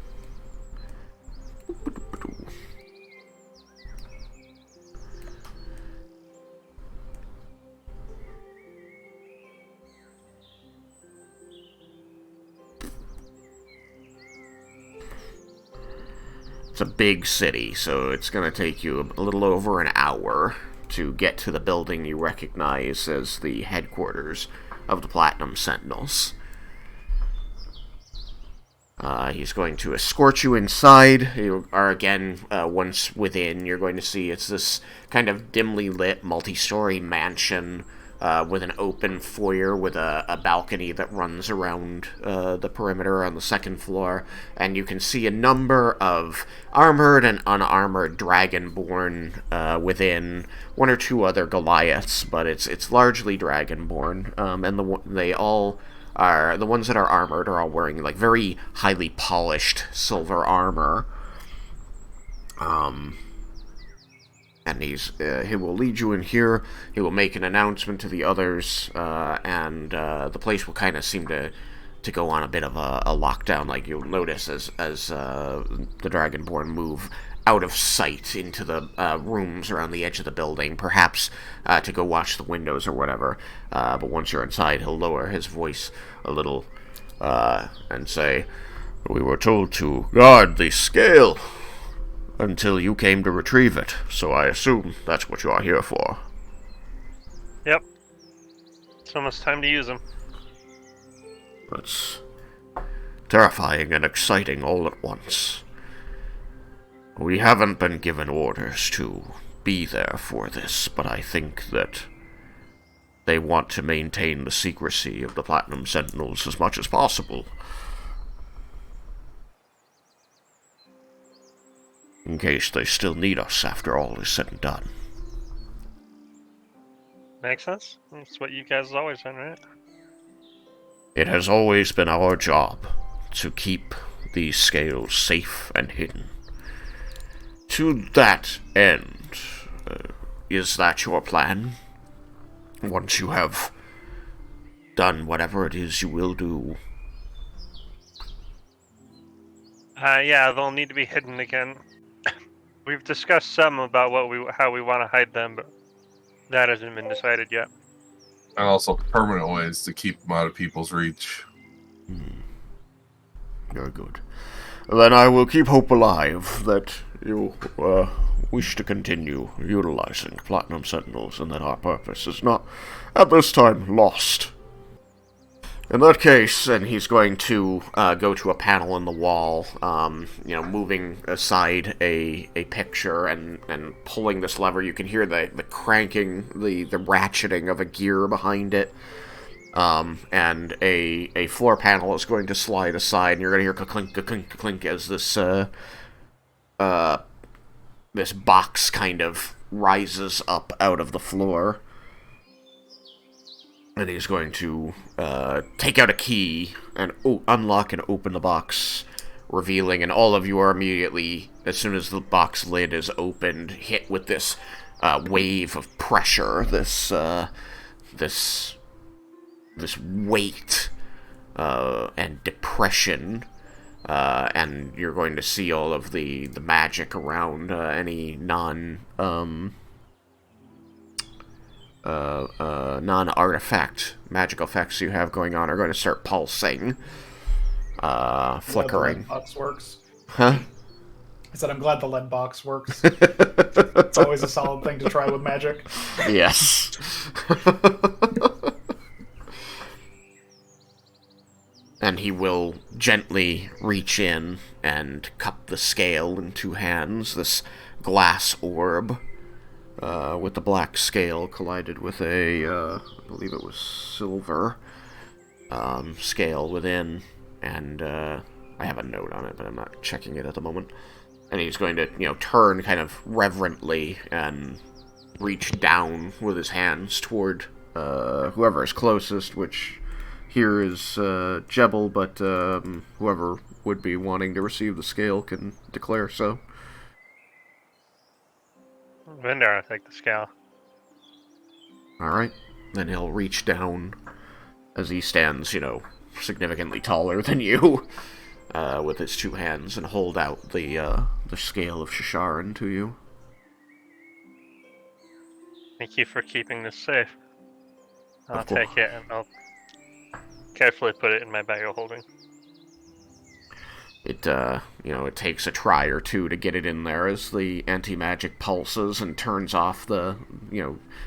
It's a big city, so it's gonna take you a little over an hour to get to the building you recognize as the headquarters of the Platinum Sentinels. He's going to escort you inside. You are, again, once within, you're going to see it's this kind of dimly lit, multi-story mansion with an open foyer with a balcony that runs around the perimeter on the second floor. And you can see a number of armored and unarmored dragonborn within, one or two other Goliaths, but it's largely dragonborn. And they all are, the ones that are armored are all wearing like very highly polished silver armor. And he will lead you in here. He will make an announcement to the others, and the place will kind of seem to go on a bit of a lockdown. Like you'll notice as the Dragonborn move out of sight into the rooms around the edge of the building, perhaps to go watch the windows or whatever. But once you're inside, he'll lower his voice a little and say, "We were told to guard the scale until you came to retrieve it, so I assume that's what you are here for." Yep. It's almost time to use them. That's terrifying and exciting all at once. We haven't been given orders to be there for this, but I think that they want to maintain the secrecy of the Platinum Sentinels as much as possible. In case they still need us after all is said and done. Makes sense. That's what you guys have always done, right? It has always been our job to keep these scales safe and hidden. To that end, is that your plan? Once you have done whatever it is you will do. Yeah, they'll need to be hidden again. We've discussed some about how we want to hide them, but that hasn't been decided yet. And also permanent ways to keep them out of people's reach. Very good. Then I will keep hope alive that you wish to continue utilizing Platinum Sentinels and that our purpose is not, at this time, lost. In that case, and he's going to go to a panel in the wall, moving aside a picture and pulling this lever. You can hear the cranking, the ratcheting of a gear behind it. And a floor panel is going to slide aside, and you're going to hear ka-clink, ka-clink, ka-clink as this box kind of rises up out of the floor. And he's going to take out a key and unlock and open the box, revealing, and all of you are immediately, as soon as the box lid is opened, hit with this wave of pressure, this weight and depression, and you're going to see all of the magic around any non-artifact magical effects you have going on are going to start pulsing, flickering. The lead box works. Huh? I said I'm glad the lead box works. It's always a solid thing to try with magic. Yes. And he will gently reach in and cup the scale in two hands, this glass orb, with the black scale collided with a, I believe it was silver, scale within, and, I have a note on it, but I'm not checking it at the moment. And he's going to, turn kind of reverently and reach down with his hands toward, whoever is closest, which here is Jebel, but whoever would be wanting to receive the scale can declare so. Vendor, I'll take the scale. Alright. Then he'll reach down as he stands, significantly taller than you, with his two hands, and hold out the Scale of Shasharin to you. Thank you for keeping this safe. I'll take it and I'll carefully put it in my bag of holding. It, it takes a try or two to get it in there as the anti-magic pulses and turns off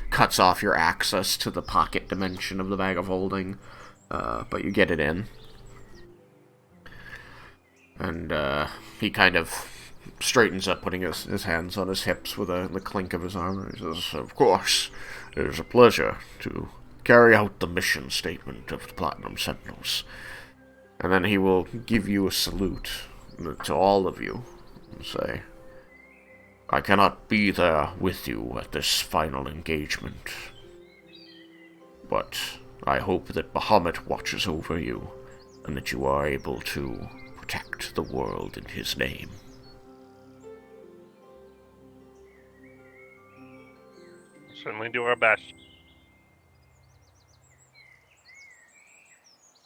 cuts off your access to the pocket dimension of the bag of holding. But you get it in. And, he kind of straightens up, putting his hands on his hips with the clink of his armor. He says, "Of course, it is a pleasure to carry out the mission statement of the Platinum Sentinels." And then he will give you a salute to all of you and say, "I cannot be there with you at this final engagement, but I hope that Bahamut watches over you and that you are able to protect the world in his name." Certainly do our best.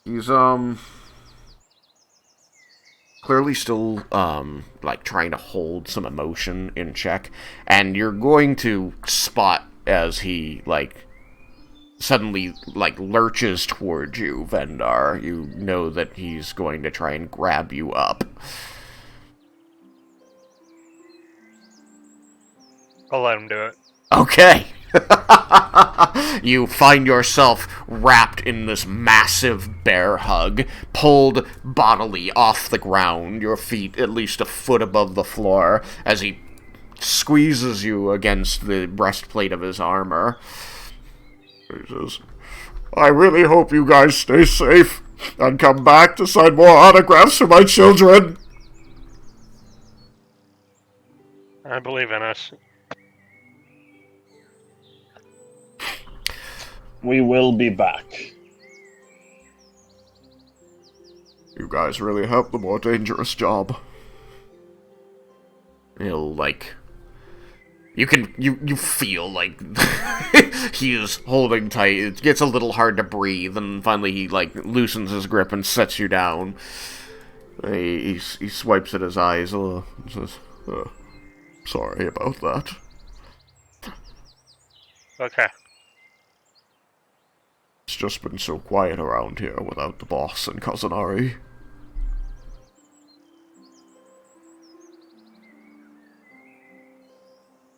He's, clearly still, trying to hold some emotion in check, and you're going to spot as he, suddenly, lurches towards you, Vendar. You know that he's going to try and grab you up. I'll let him do it. Okay. You find yourself wrapped in this massive bear hug, pulled bodily off the ground, your feet at least a foot above the floor, as he squeezes you against the breastplate of his armor. He says, "I really hope you guys stay safe and come back to sign more autographs for my children." I believe in us. We will be back. You guys really have the more dangerous job. He'll, you feel like he is holding tight. It gets a little hard to breathe, and finally he, loosens his grip and sets you down. He swipes at his eyes and says, "Sorry about that." Okay. It's just been so quiet around here without the boss and Kazanari.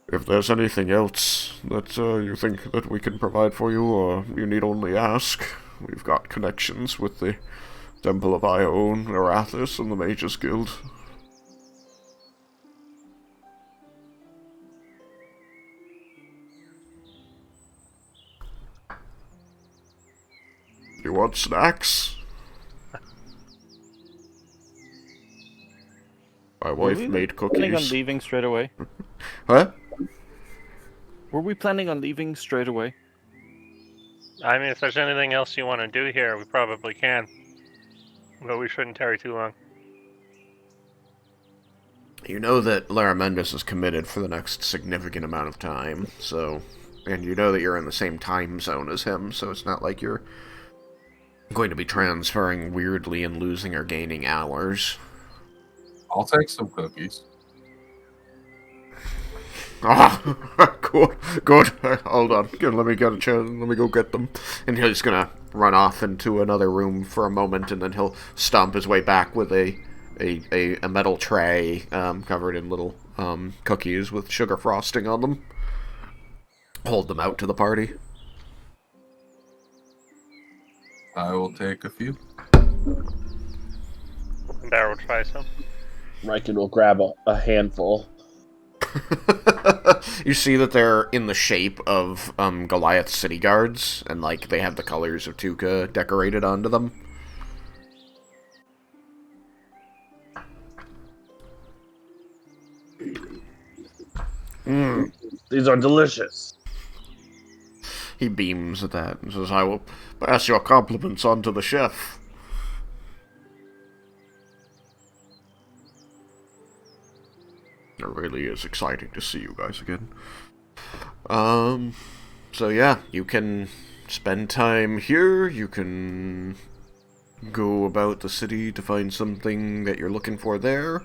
If there's anything else that you think that we can provide for you, or you need only ask, we've got connections with the Temple of Ione, Arathis, and the Mages Guild. You want snacks? My wife made cookies. Planning on leaving straight away? Huh? Were we planning on leaving straight away? I mean, if there's anything else you want to do here, we probably can. But we shouldn't tarry too long. You know that Laromendis is committed for the next significant amount of time, so... And you know that you're in the same time zone as him, so it's not like you're going to be transferring weirdly and losing or gaining hours. I'll take some cookies. Ah, good. Hold on. Let me get a chance. Let me go get them. And he's gonna run off into another room for a moment, and then he'll stomp his way back with a metal tray covered in little cookies with sugar frosting on them. Hold them out to the party. I will take a few. Bear will try some. Raiken will grab a handful. You see that they're in the shape of Goliath city guards, and like they have the colors of Tuka decorated onto them. These are delicious. He beams at that and says, "I will pass your compliments on to the chef." It really is exciting to see you guys again. So yeah, you can spend time here, you can go about the city to find something that you're looking for there,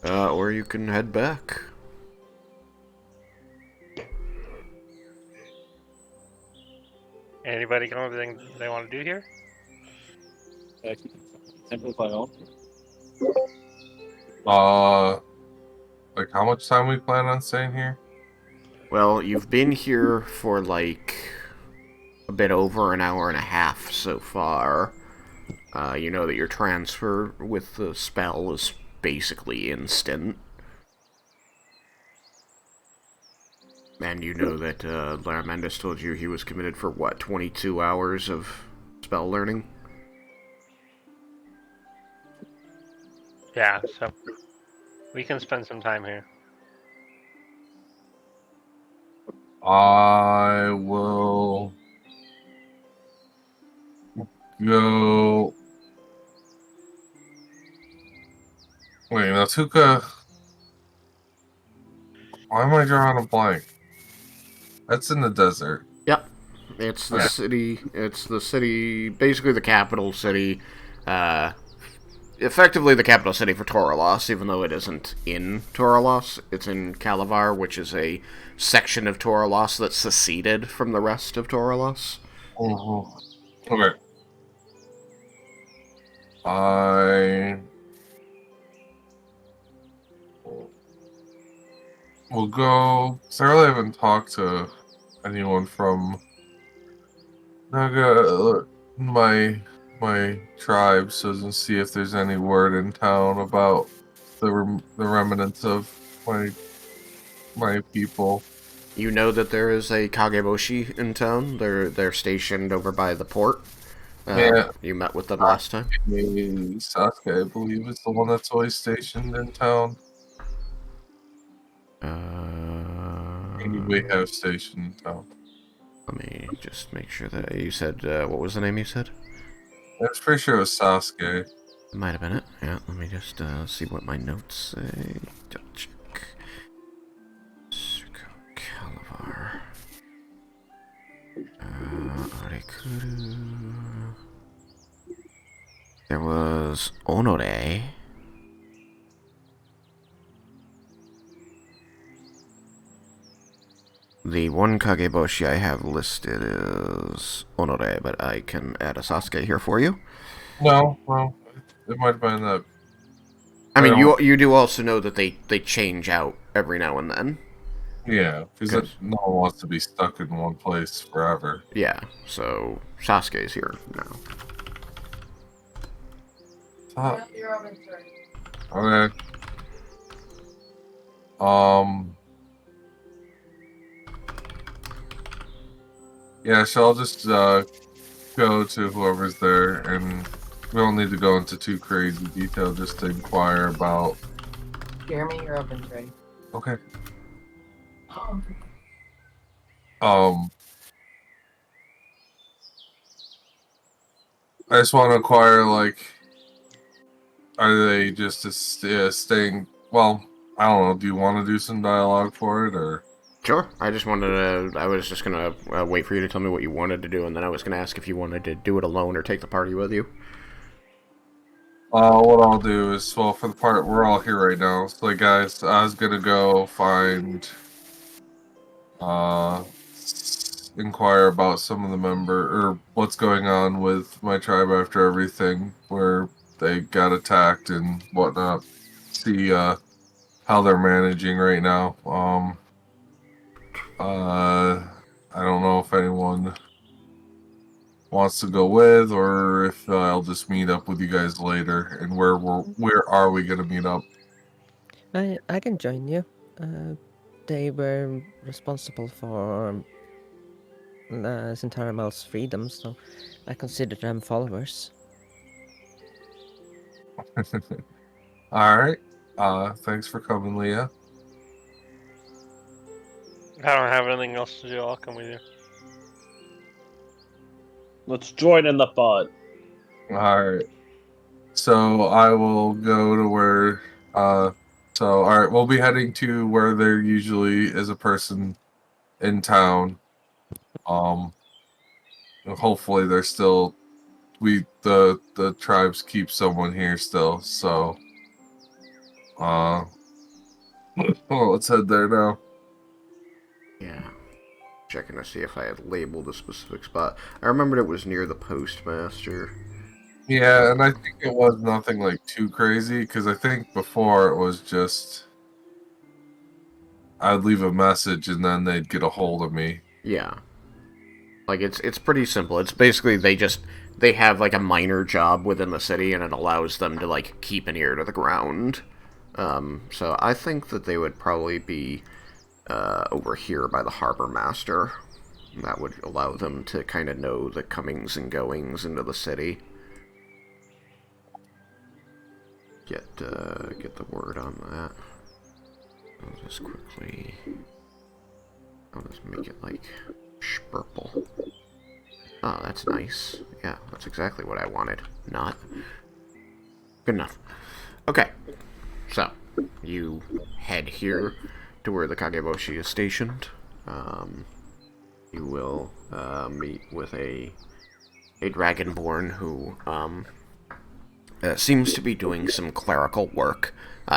or you can head back. Anybody got anything they want to do here? Simplify all. Like how much time we plan on staying here? Well, you've been here for like a bit over an hour and a half so far. You know that your transfer with the spell is basically instant. And you know that Laromendis told you he was committed for, what, 22 hours of spell learning? Yeah, so we can spend some time here. I will go. Wait, now Tuka. Why am I drawing a blank? That's in the desert. Yep. It's the city, basically the capital city, effectively the capital city for Toralos, even though it isn't in Toralos. It's in Calavar, which is a section of Toralos that seceded from the rest of Toralos. Okay. I will go. Cause I really haven't talked to anyone from Naga, my tribe, so to see if there's any word in town about the remnants of my people. You know that there is a Kageboshi in town. They're stationed over by the port. Yeah. You met with them last time. Sasuke, I believe, is the one that's always stationed in town. We have stationed in town. Let me just make sure that you said, what was the name you said? I'm pretty sure it was Sasuke. It might have been it. Yeah, let me just see what my notes say. Check. Calavar. Arikuru. There was Onore. The one Kageboshi I have listed is Onore, but I can add a Sasuke here for you. No, well, it might have been that. I mean, you do also know that they change out every now and then. Yeah, because no one wants to be stuck in one place forever. Yeah, so Sasuke's here now. Okay. Yeah, so I'll just go to whoever's there, and we don't need to go into too crazy detail, just to inquire about. Jeremy, you're up and ready. Okay. I just want to inquire, like, are they just staying? Well, I don't know. Do you want to do some dialogue for it, or? Sure. I was just gonna wait for you to tell me what you wanted to do, and then I was gonna ask if you wanted to do it alone or take the party with you. What I'll do is, well, for the part we're all here right now. So, like, guys, I was gonna go find inquire about some of the or what's going on with my tribe after everything, where they got attacked and whatnot. See how they're managing right now. I don't know if anyone wants to go with, or if I'll just meet up with you guys later. And where are we gonna meet up? I can join you. They were responsible for Centaramel's freedom, so I consider them followers. All right. Thanks for coming, Leah. I don't have anything else to do. I'll come with you. Let's join in the fun. All right. So I will go to where. So all right, we'll be heading to where there usually is a person in town. Hopefully they're still. The tribes keep someone here still. So. Well, let's head there now. Yeah. Checking to see if I had labeled a specific spot. I remembered it was near the postmaster. Yeah, and I think it was nothing like too crazy, because I think before it was just I'd leave a message and then they'd get a hold of me. Yeah. Like, it's pretty simple. It's basically they have, like, a minor job within the city, and it allows them to, like, keep an ear to the ground. So I think that they would probably be over here by the harbor master. That would allow them to kind of know the comings and goings into the city. Get the word on that. I'll just make it like purple. Oh, that's nice. Yeah, that's exactly what I wanted. Not good enough. Okay, so you head here to where the Kageboshi is stationed. You will meet with a dragonborn who seems to be doing some clerical work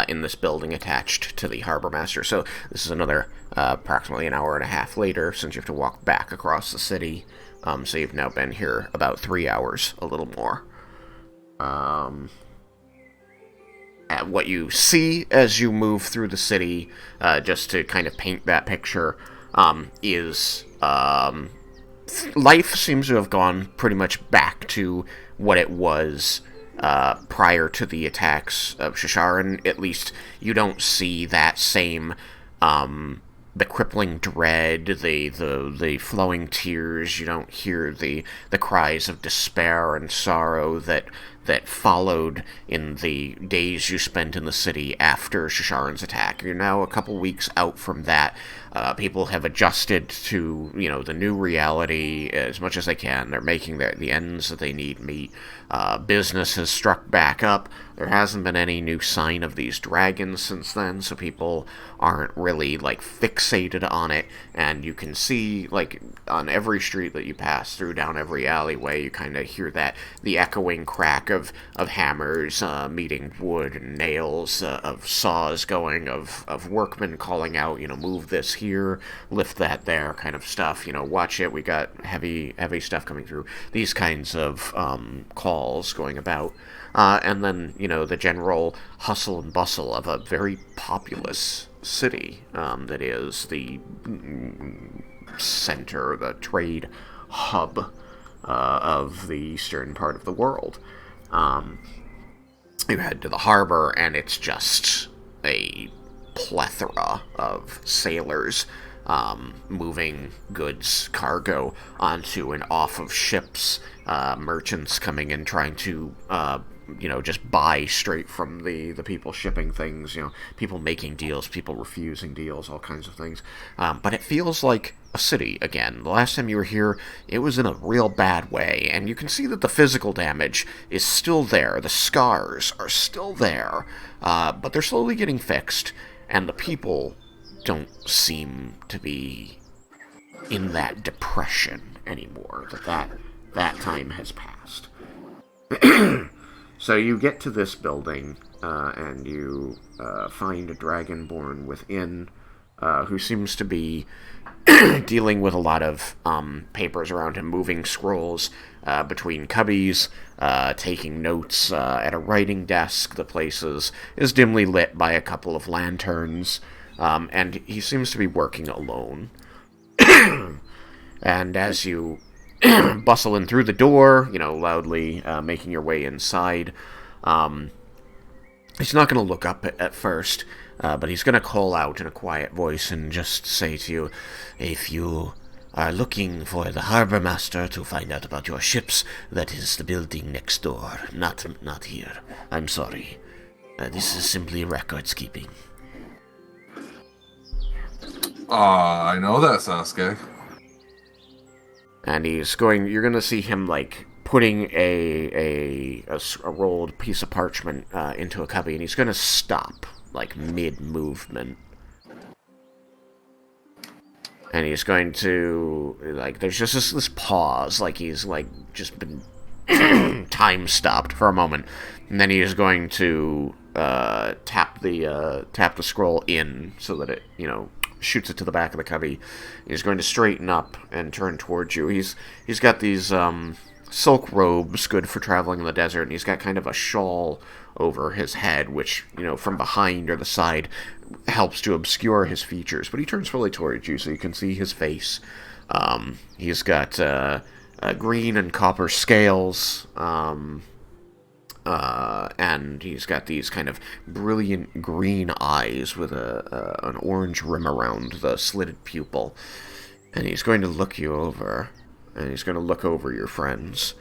in this building attached to the harbor master. So this is another approximately an hour and a half later, since you have to walk back across the city. So you've now been here about 3 hours, a little more. What you see as you move through the city, just to kind of paint that picture, is life seems to have gone pretty much back to what it was prior to the attacks of Shasharin. At least you don't see that same the crippling dread, the flowing tears. You don't hear the cries of despair and sorrow that followed in the days you spent in the city after Shasharin's attack. You're now a couple weeks out from that. People have adjusted to, the new reality as much as they can. They're making the ends that they need meet. Business has struck back up. There hasn't been any new sign of these dragons since then, so people aren't really, fixated on it. And you can see, on every street that you pass through, down every alleyway, you kind of hear the echoing crack of hammers meeting wood and nails, of saws going, of workmen calling out, move this here, lift that there, kind of stuff. Watch it, we got heavy stuff coming through. These kinds of calls going about. And then, the general hustle and bustle of a very populous city that is the center, the trade hub of the eastern part of the world. You head to the harbor, and it's just a plethora of sailors moving goods, cargo, onto and off of ships, merchants coming in trying to just buy straight from the people shipping things, people making deals, people refusing deals, all kinds of things. But it feels like a city again. The last time you were here, it was in a real bad way, and you can see that the physical damage is still there. The scars are still there, but they're slowly getting fixed, and the people don't seem to be in that depression anymore. That time has passed. So you get to this building, and you find a dragonborn within, who seems to be dealing with a lot of papers around him, moving scrolls between cubbies, taking notes at a writing desk. The place is dimly lit by a couple of lanterns, and he seems to be working alone. And as you bustle in through the door, loudly making your way inside, he's not going to look up at first, but he's going to call out in a quiet voice and just say to you, if you are looking for the harbor master to find out about your ships, that is the building next door, not here. I'm sorry. This is simply records keeping. I know that, Sasuke. And you're going to see him, like, putting a rolled piece of parchment into a cubby, and he's going to stop, like, mid-movement. And he's going to, like, there's just this pause, like he's, like, just been time-stopped for a moment. And then he is going to tap the scroll in so that it, shoots it to the back of the cubby. He's going to straighten up and turn towards you. He's got these silk robes, good for traveling in the desert, and he's got kind of a shawl over his head, which, from behind or the side helps to obscure his features. But he turns fully towards you, so you can see his face. He's got green and copper scales, and he's got these kind of brilliant green eyes with an orange rim around the slitted pupil. And he's going to look you over, and he's going to look over your friends,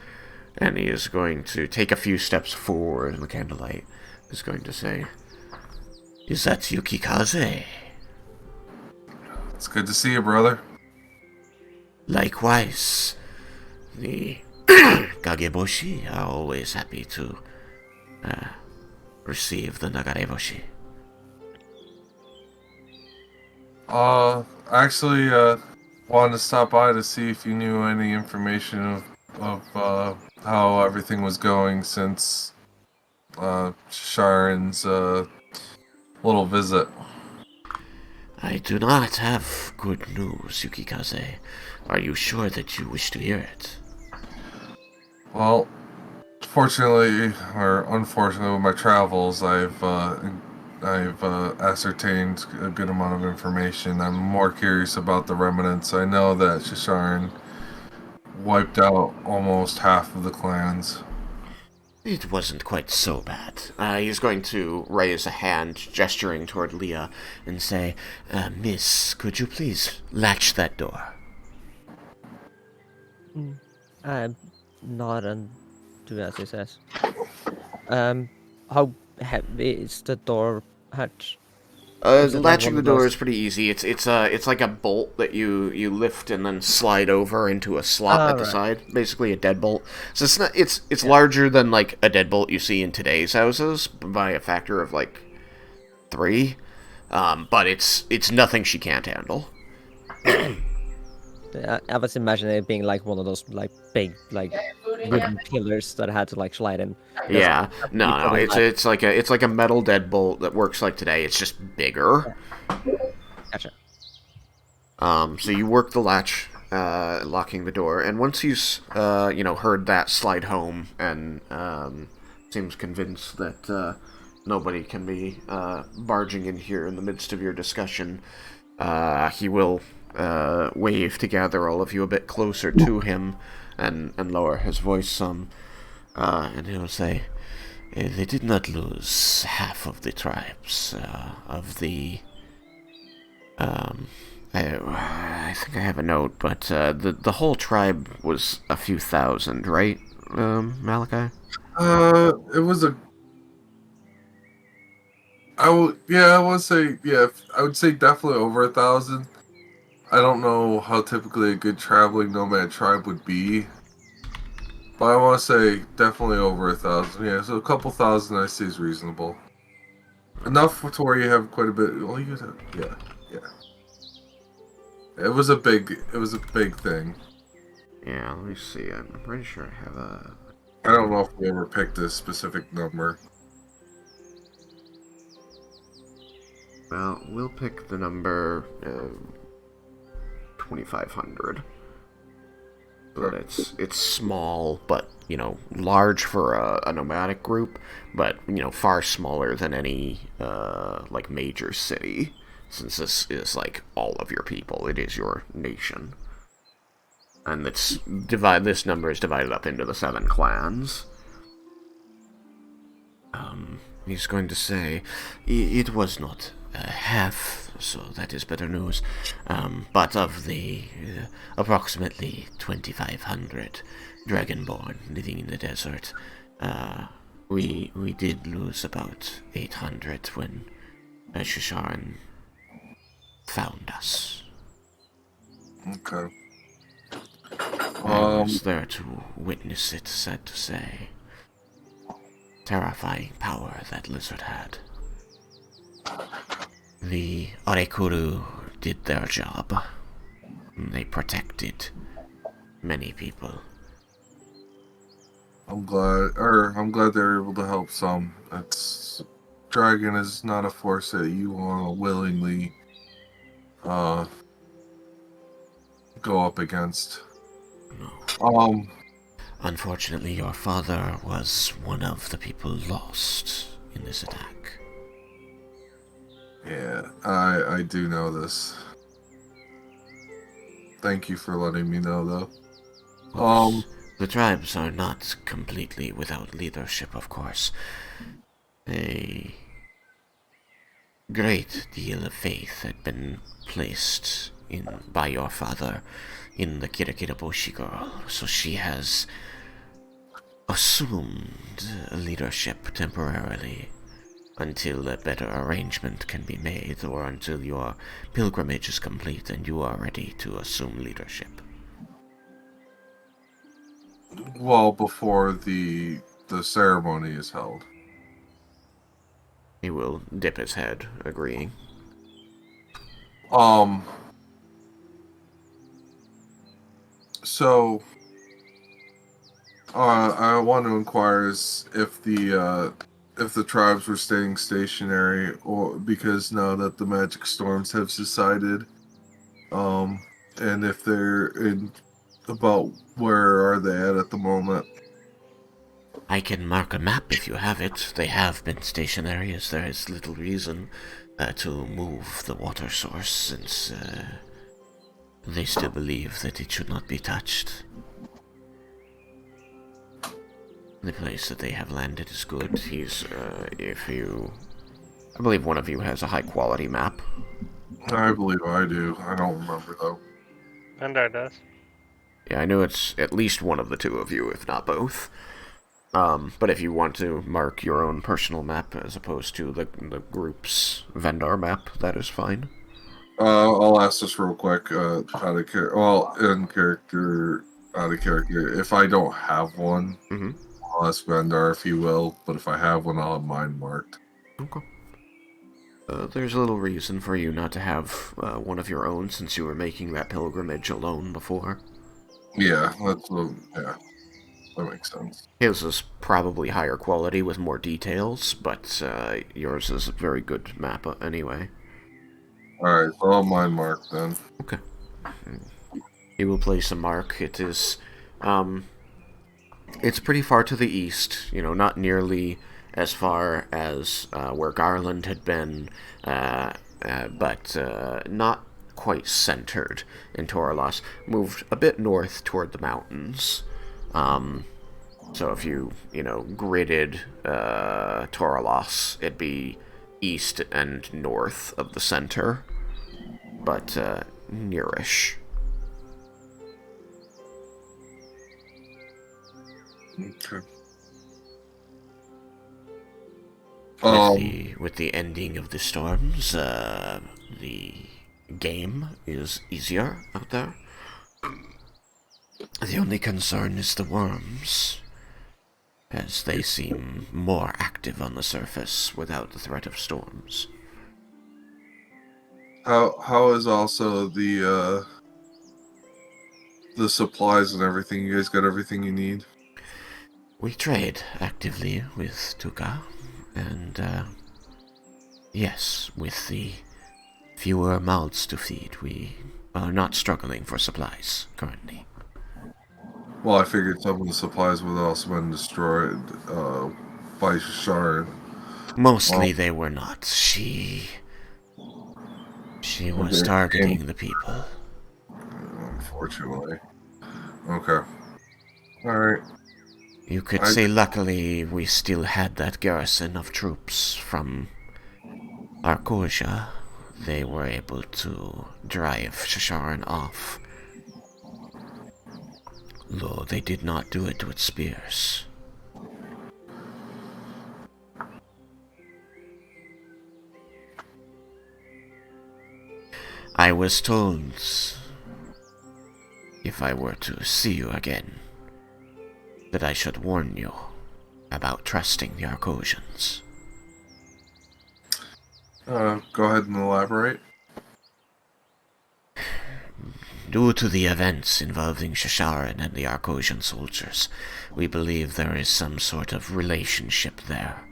and he is going to take a few steps forward in the candlelight. He's going to say, "Is that Yukikaze?" It's good to see you, brother. Likewise. The Kageboshi are always happy to receive the Nanaboshi. Actually, wanted to stop by to see if you knew any information of how everything was going since Shasharin's little visit. I do not have good news, Yukikaze. Are you sure that you wish to hear it? Well, fortunately or unfortunately, with my travels, I've ascertained a good amount of information. I'm more curious about the remnants. I know that Shasharin wiped out almost half of the clans. It wasn't quite so bad. He's going to raise a hand, gesturing toward Leah, and say, Miss, could you please latch that door? I'm not on to as he says. How heavy is the door hatch? Is it like Latching one the of door those- is pretty easy. It's like a bolt that you lift and then slide over into a slot at the right. side. Basically a deadbolt. So it's larger than like a deadbolt you see in today's houses by a factor of like 3. But it's nothing she can't handle. I was imagining it being like one of those like big like wooden pillars that I had to like slide in. Yeah, no, it's like a metal deadbolt that works like today. It's just bigger. Gotcha. So you work the latch, locking the door, and once he's heard that slide home and seems convinced that nobody can be barging in here in the midst of your discussion, he will wave to gather all of you a bit closer to him and lower his voice some. And he'll say, they did not lose half of the tribes of the... I think I have a note, but the whole tribe was a few thousand, right, Malachi? It was a... I would say definitely over 1,000. I don't know how typically a good traveling nomad tribe would be. But I want to say definitely over 1,000. Yeah, so a couple thousand I see is reasonable. Enough to where you have quite a bit. Well, yeah. It was a big thing. Yeah, let me see. I'm pretty sure I have a... I don't know if we ever picked a specific number. Well, we'll pick the number 2,500. So that it's small, but, large for a nomadic group, but, far smaller than any, major city, since this is, all of your people. It is your nation. And this number is divided up into the 7 clans. He's going to say, it was not half, so that is better news. But of the approximately 2,500 Dragonborn living in the desert, we did lose about 800 when Shasharin found us. Okay. I was there to witness it, sad to say. Terrifying power that lizard had. The Arekuru did their job. They protected many people. I'm glad they're able to help some. Dragon is not a force that you want to willingly go up against. No. Unfortunately, your father was one of the people lost in this attack. Yeah, I do know this. Thank you for letting me know, though. But the tribes are not completely without leadership, of course. A great deal of faith had been placed by your father in the Kageboshi girl, so she has assumed leadership temporarily until a better arrangement can be made, or until your pilgrimage is complete and you are ready to assume leadership. Well, before the ceremony is held. He will dip his head, agreeing. So, I want to inquire if the tribes were staying stationary, or because now that the magic storms have subsided, and if they're about where are they at the moment? I can mark a map if you have it. They have been stationary, as there is little reason to move the water source, since they still believe that it should not be touched. The place that they have landed is good. I believe one of you has a high-quality map. I believe I do. I don't remember, though. Vendar does. Yeah, I know it's at least one of the two of you, if not both. But if you want to mark your own personal map as opposed to the group's vendor map, that is fine. I'll ask this real quick, in character, out of character. If I don't have one, I'll ask Vendar if he will, but if I have one, I'll have mine marked. Okay. There's a little reason for you not to have one of your own, since you were making that pilgrimage alone before. Yeah, that makes sense. His is probably higher quality with more details, but yours is a very good map anyway. Alright, so I'll have mine marked then. Okay. He will place a mark. It is, it's pretty far to the east, not nearly as far as where Garland had been, but not quite centered in Toralos. Moved a bit north toward the mountains. So if you, gridded Toralos, it'd be east and north of the center, but nearish. Okay. With the ending of the storms, the game is easier out there. The only concern is the worms, as they seem more active on the surface without the threat of storms. How is also the supplies and everything? You guys got everything you need? We trade actively with Tuka, and yes, with the fewer mouths to feed, we are not struggling for supplies currently. Well, I figured some of the supplies would also been destroyed by Shasharin. Mostly they were not. She was targeting the people. Unfortunately. Okay. Alright. You could say luckily we still had that garrison of troops from Arcosia. They were able to drive Shasharin off. Though they did not do it with spears. I was told if I were to see you again, that I should warn you about trusting the Arcosians. Go ahead and elaborate. Due to the events involving Shasharin and the Arcosian soldiers, we believe there is some sort of relationship there.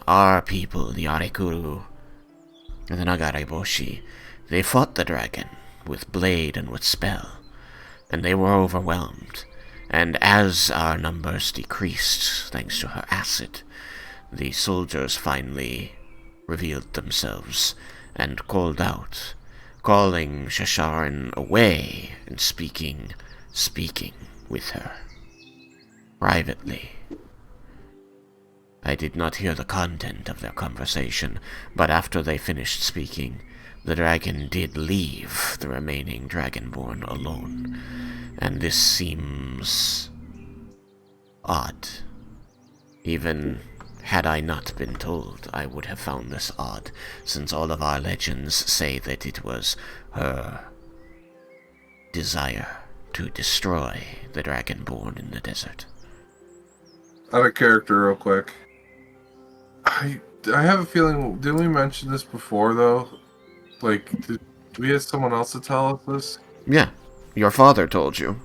Our people, the Arikuru, and the Nanaboshi, they fought the dragon with blade and with spell, and they were overwhelmed. And as our numbers decreased, thanks to her acid, the soldiers finally revealed themselves and called out, calling Shasharin away and speaking with her. Privately. I did not hear the content of their conversation, but after they finished speaking, the dragon did leave the remaining Dragonborn alone, and this seems odd. Even had I not been told, I would have found this odd, since all of our legends say that it was her desire to destroy the Dragonborn in the desert. Out of character real quick. I have a feeling, didn't we mention this before, though? Like, did we have someone else to tell us this? Yeah, your father told you.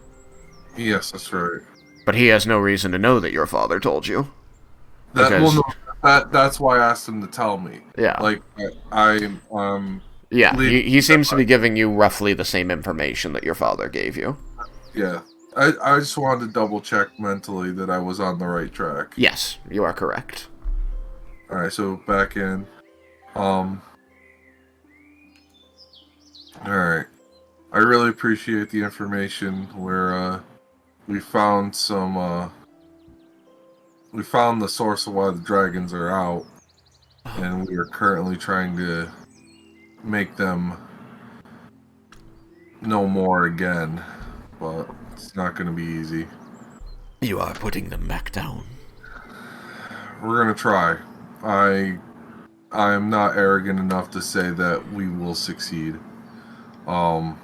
Yes, that's right. But he has no reason to know that your father told you. That's why I asked him to tell me. Yeah. Like, Yeah, he seems to be giving you roughly the same information that your father gave you. Yeah. I just wanted to double check mentally that I was on the right track. Yes, you are correct. Alright, so back in. Alright. I really appreciate the information where we found some we found the source of why the dragons are out, and we are currently trying to make them no more again, but it's not going to be easy. You are putting them back down. We're going to try. I am not arrogant enough to say that we will succeed. But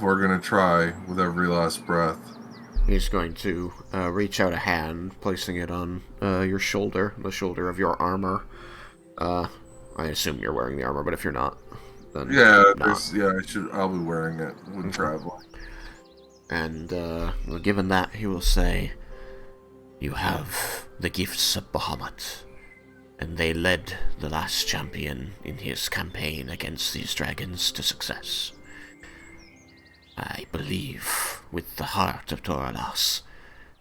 we're going to try with every last breath. He's going to reach out a hand, placing it on your shoulder, the shoulder of your armor. I assume you're wearing the armor, but if you're not, then I'll be wearing it when traveling. And given that, he will say, "You have the gifts of Bahamut, and they led the last champion in his campaign against these dragons to success. I believe, with the heart of Toralas,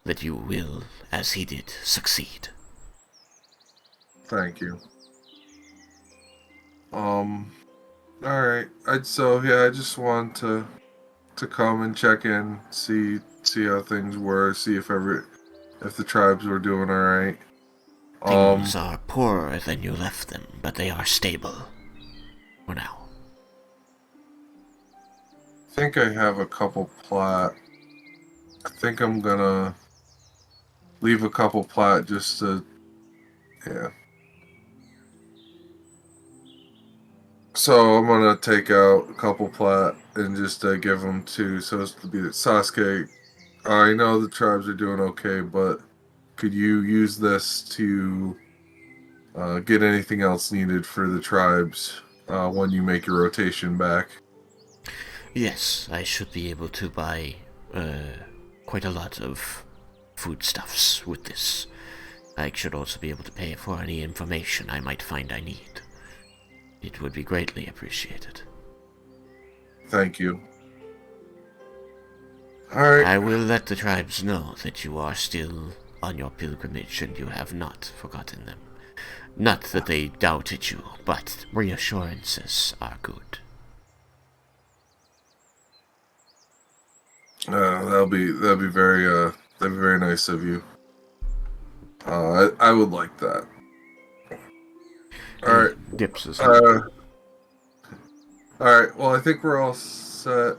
that you will, as he did, succeed." Thank you. Alright. I just want to come and check in, see how things were, see if the tribes were doing alright. Things are poorer than you left them, but they are stable. For now. I think I have a couple plat. I think I'm gonna leave a couple plat just to, yeah. So I'm gonna take out a couple plat and just give them to Sasuke. I know the tribes are doing okay, but could you use this to get anything else needed for the tribes when you make your rotation back? Yes, I should be able to buy quite a lot of foodstuffs with this. I should also be able to pay for any information I might find I need. It would be greatly appreciated. Thank you. Alright. I will let the tribes know that you are still on your pilgrimage and you have not forgotten them. Not that they doubted you, but reassurances are good. That'll be very nice of you. I would like that. Alright. Dips his Alright, well I think we're all set.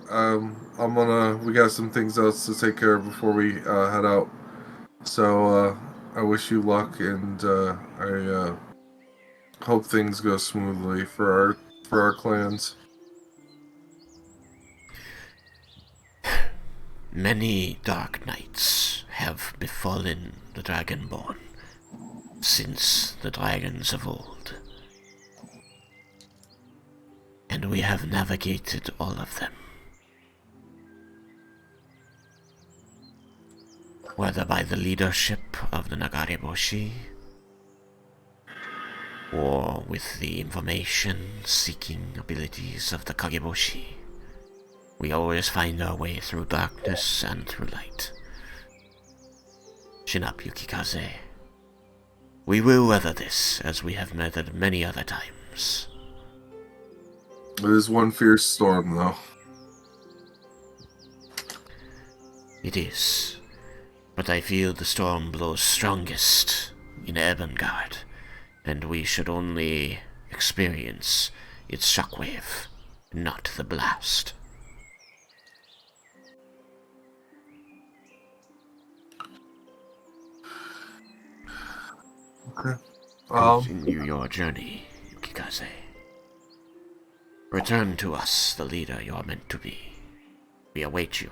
We got some things else to take care of before we head out. So I wish you luck, and I hope things go smoothly for our clans. Many dark nights have befallen the Dragonborn since the dragons of old. And we have navigated all of them. Whether by the leadership of the Nanaboshi, or with the information-seeking abilities of the Kageboshi, we always find our way through darkness and through light. Chin up, Yukikaze. We will weather this, as we have weathered many other times. It is one fierce storm, though. It is. But I feel the storm blows strongest in Ebengard, and we should only experience its shockwave, not the blast. Okay. Continue your journey, Yukikaze. Return to us, the leader you are meant to be. We await you.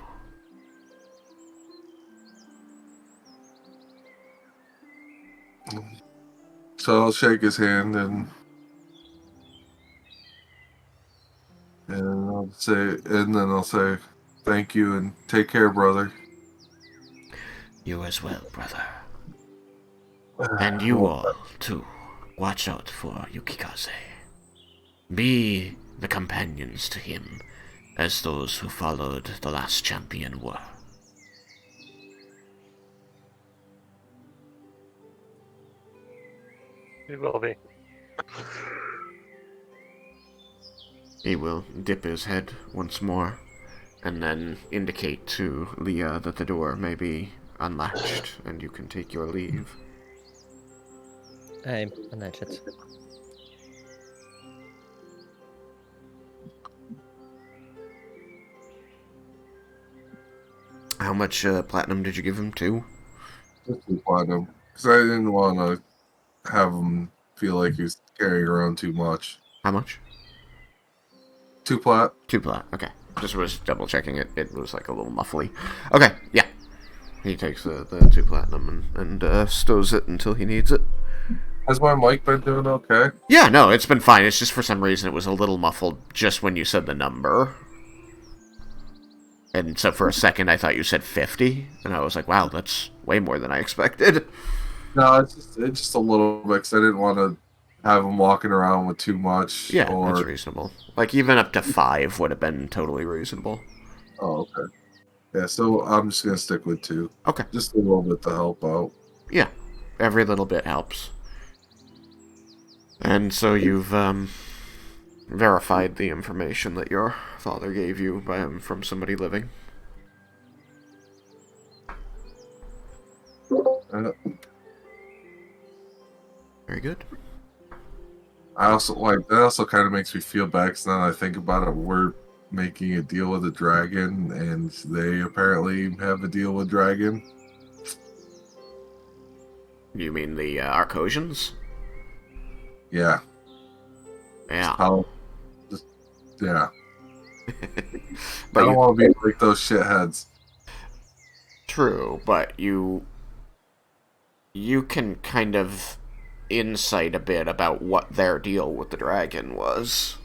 So I'll shake his hand and then I'll say thank you and take care, brother. You as well, brother. And you all, too. Watch out for Yukikaze. Be the companions to him, as those who followed the last champion were. We will be. He will dip his head once more, and then indicate to Leah that the door may be unlatched, and you can take your leave. I unlatch it. How much platinum did you give him, 2? Just platinum, because I didn't want to have him feel like he was carrying around too much. How much? 2 plat. 2 plat, okay. Just was double checking it. It was like a little muffly. Okay, yeah. He takes the 2 platinum and stows it until he needs it. Has my mic been doing okay? Yeah, no, it's been fine. It's just for some reason it was a little muffled just when you said the number. And so for a second I thought you said 50, and I was like, wow, that's way more than I expected. No, it's just a little bit, because I didn't want to have him walking around with too much. Yeah, that's reasonable. Like, even up to 5 would have been totally reasonable. Oh, okay. Yeah, so I'm just going to stick with 2. Okay. Just a little bit to help out. Yeah, every little bit helps. And so you've verified the information that your father gave you from somebody living. Very good. I also that also kind of makes me feel bad, because now that I think about it, we're making a deal with a dragon, and they apparently have a deal with dragon. You mean the Arcosians? Yeah. Yeah. Yeah. But I don't want to be like those shitheads. True, but you can kind of insight a bit about what their deal with the dragon was.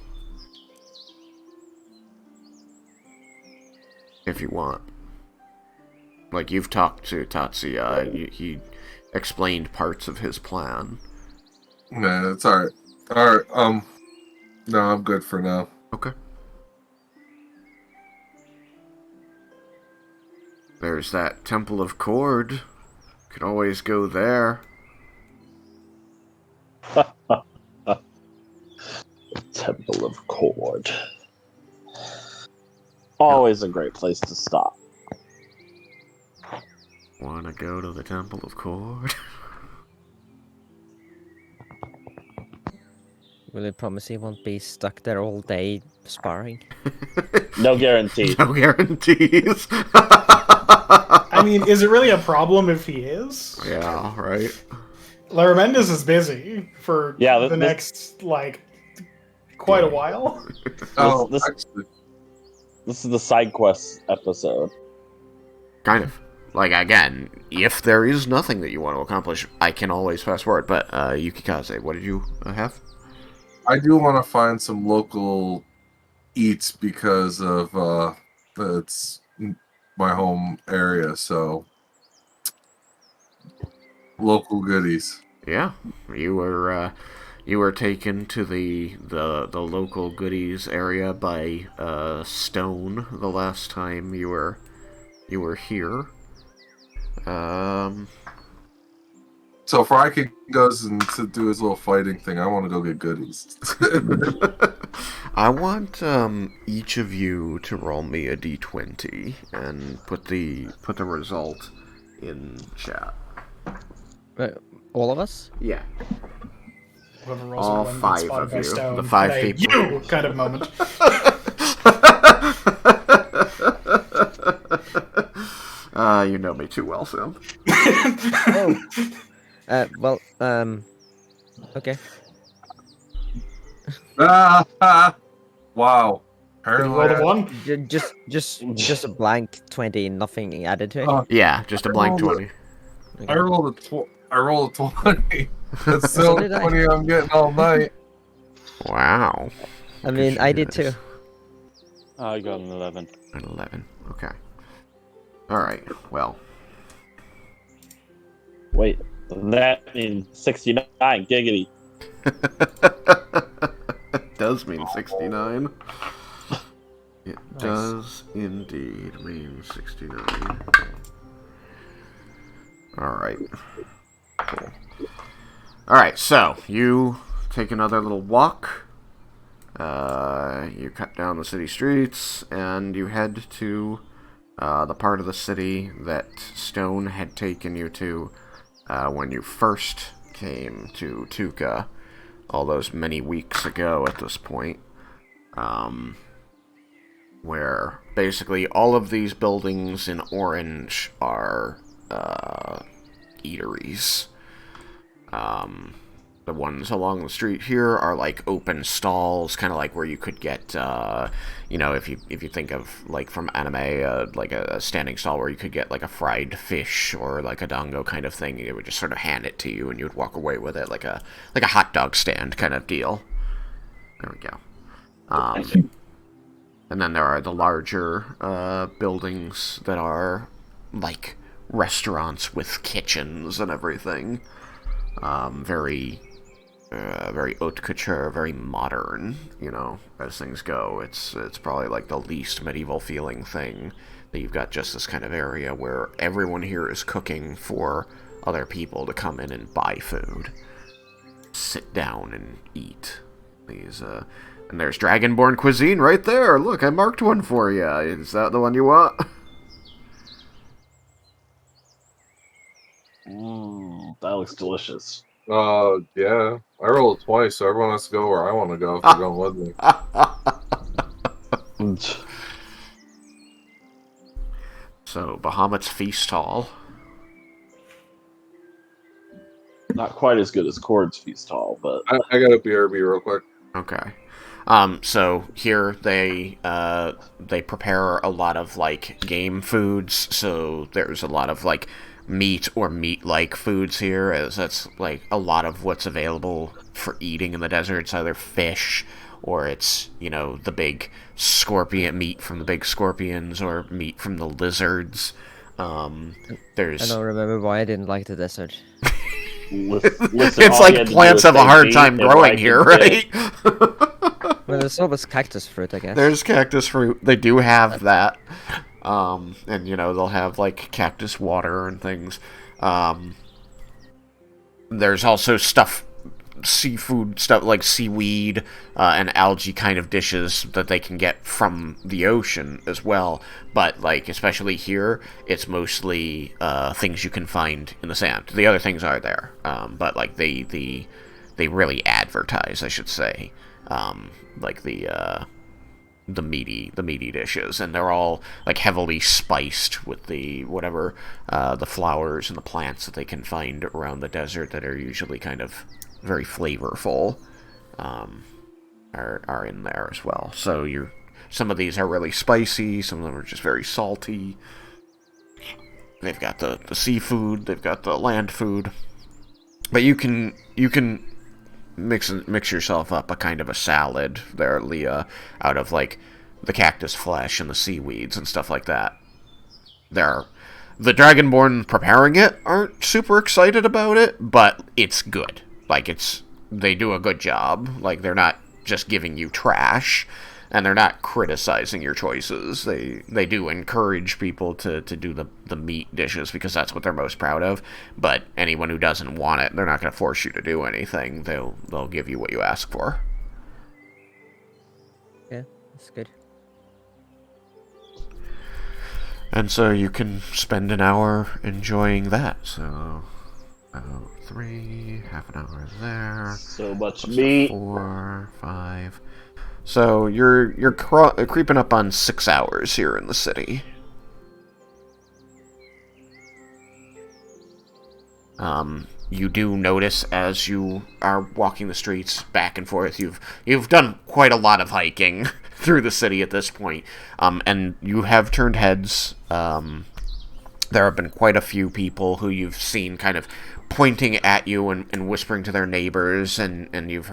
If you want. Like, you've talked to Tatsuya, he explained parts of his plan. Nah, it's alright. Alright, no, I'm good for now. Okay. There's that Temple of Cord. Could always go there. Temple of Cord. Always a great place to stop. Wanna go to the Temple of Cord? Will you promise he won't be stuck there all day sparring? No guarantees. No guarantees. I mean, is it really a problem if he is? Yeah, right. Laromendis is busy for Yeah, the next, like, quite a while. Oh, This- actually, This is the side quest episode. Kind of. Like, again, if there is nothing that you want to accomplish, I can always fast forward. But, Yukikaze, what did you have? I do want to find some local eats because of it's my home area, so local goodies. Yeah, you were taken to the local goodies area by Stone the last time you were here. So if Raiken goes and to do his little fighting thing, I want to go get goodies. I want each of you to roll me a d20 and put the result in chat. All of us? Yeah. Whoever rolls All a one gets five spotted of by you. Stone. The five Hey, people. You kind of moment. You know me too well, Sam. Well, okay. Wow. Did you roll Apparently, the one? Just a blank 20, nothing added to it. Yeah, just a blank 20. I rolled a 20. That's So still did I. 20 I'm getting all night. Wow. I mean, I did too. I got an 11. An 11. Okay. Alright, well. Wait, that means 69. Giggity. It does mean 69. It Nice. does indeed mean 69. Alright. Cool. Alright, so, you take another little walk. You cut down the city streets, and you head to the part of the city that Stone had taken you to when you first came to Tuka, all those many weeks ago at this point. Where basically all of these buildings in orange are eateries. The ones along the street here are like open stalls, kind of like where you could get, if you think of like from anime, like a standing stall where you could get like a fried fish or like a dango kind of thing. They would just sort of hand it to you, and you would walk away with it, like a hot dog stand kind of deal. There we go. And then there are the larger buildings that are like restaurants with kitchens and everything. Very haute couture, very modern, as things go. It's probably like the least medieval feeling thing, that you've got just this kind of area where everyone here is cooking for other people to come in and buy food. Sit down and eat. And there's Dragonborn cuisine right there. Look, I marked one for you. Is that the one you want? That looks delicious. Yeah. I rolled a 20, so everyone has to go where I want to go if they're going with me. So, Bahamut's Feast Hall. Not quite as good as Cord's Feast Hall, but I got a BRB real quick. Okay. So here they prepare a lot of like game foods. So there's a lot of like meat or meat-like foods here, as that's like a lot of what's available for eating in the desert. It's either fish, or it's the big scorpion meat from the big scorpions, or meat from the lizards. There's. I don't remember why I didn't like the desert. listen, It's all you like had to plants do have was a say hard meat time and growing Raiken here, did. right? Well, there's always cactus fruit, I guess. There's cactus fruit. They do have that. And they'll have like cactus water and things. There's also seafood stuff like seaweed and algae kind of dishes that they can get from the ocean as well. But like especially here, it's mostly things you can find in the sand. The other things are there, but like they really advertise, I should say, like the meaty dishes, and they're all like heavily spiced with the whatever the flowers and the plants that they can find around the desert that are usually kind of very flavorful, are in there as well. So some of these are really spicy, some of them are just very salty. They've got the seafood, they've got the land food, but you can mix yourself up a kind of a salad there, Leah, out of like the cactus flesh and the seaweeds and stuff like that. The Dragonborn preparing it aren't super excited about it, but it's good. Like they do a good job. Like they're not just giving you trash, and they're not criticizing your choices. They do encourage people to do the meat dishes because that's what they're most proud of. But anyone who doesn't want it, they're not going to force you to do anything. They'll give you what you ask for. Yeah, that's good. And so you can spend an hour enjoying that. So 3, half an hour there. So much meat. 4, 5. So you're creeping up on 6 hours here in the city. You do notice as you are walking the streets back and forth, you've done quite a lot of hiking through the city at this point, and you have turned heads. There have been quite a few people who you've seen kind of pointing at you and whispering to their neighbors, and you've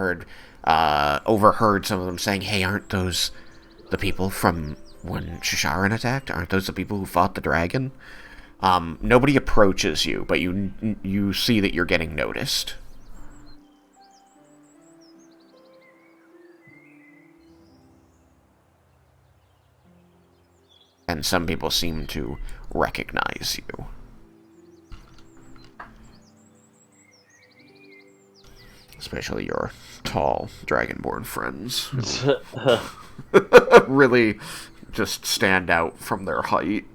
overheard some of them saying, "Hey, aren't those the people from when Shasharin attacked? Aren't those the people who fought the dragon?" Nobody approaches you, but you see that you're getting noticed. And some people seem to recognize you. Especially your tall Dragonborn friends, who really just stand out from their height.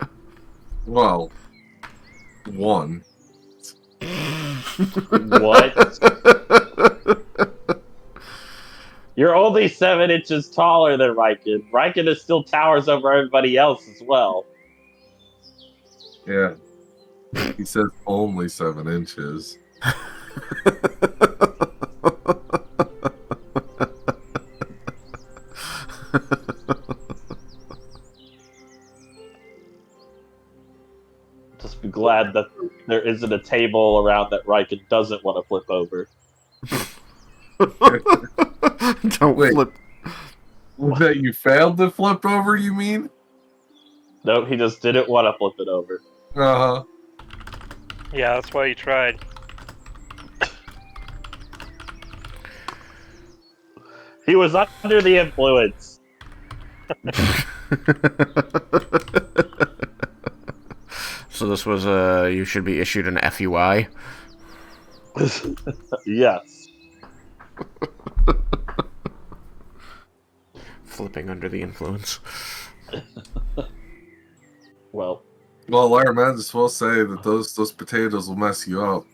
Well, one. What? You're only 7 inches taller than Raiken. Raiken is still towers over everybody else as well. Yeah. He says only 7 inches. Just be glad that there isn't a table around that Raiken doesn't want to flip over. Don't Wait. flip. That you failed to flip over, you mean? No, he just didn't want to flip it over. Uh-huh. Yeah, that's why you tried. He was under the influence. So this was you should be issued an FUI. Yes. Flipping under the influence. Well. Well, Laromendis will say that those potatoes will mess you up.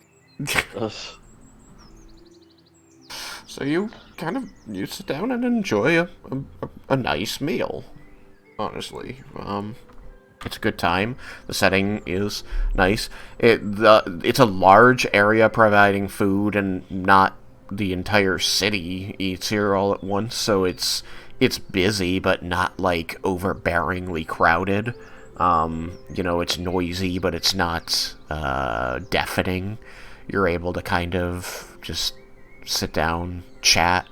So you sit down and enjoy a nice meal. Honestly, it's a good time. The setting is nice. It's a large area providing food, and not the entire city eats here all at once. So it's busy, but not like overbearingly crowded. It's noisy, but it's not deafening. You're able to kind of just sit down, chat,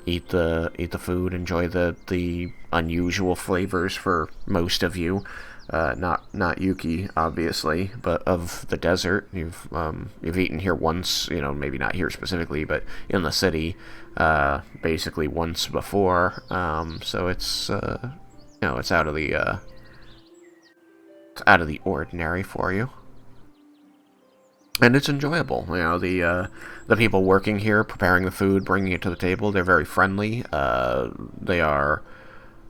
eat the food, enjoy the unusual flavors for most of you. Not Yuki, obviously, but of the desert. You've eaten here once, maybe not here specifically, but in the city, basically once before. So it's it's out of the It's out of the ordinary for you. And it's enjoyable. You know, the people working here, preparing the food, bringing it to the table, they're very friendly. They are...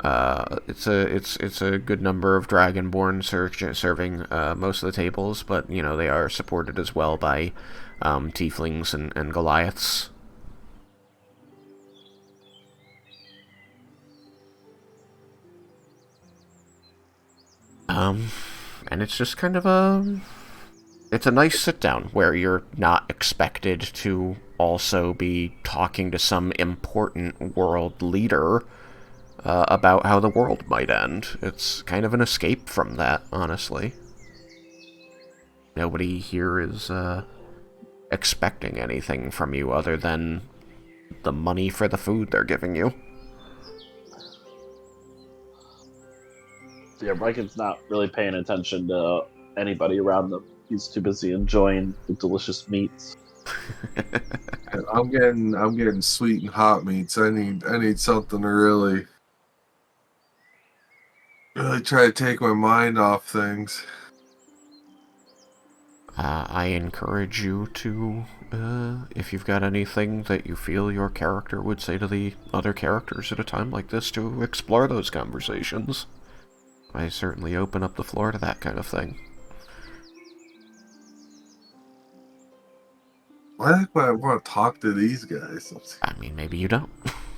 it's a good number of Dragonborn serving most of the tables, but, you know, they are supported as well by Tieflings and Goliaths. And it's just kind of it's a nice sit-down where you're not expected to also be talking to some important world leader about how the world might end. It's kind of an escape from that, honestly. Nobody here is expecting anything from you other than the money for the food they're giving you. Yeah, Raiken's not really paying attention to anybody around them. He's too busy enjoying the delicious meats. I'm getting sweet and hot meats. I need something to really try to take my mind off things. I encourage you to, if you've got anything that you feel your character would say to the other characters at a time like this, to explore those conversations. I certainly open up the floor to that kind of thing. Why do I want to talk to these guys? I mean, maybe you don't.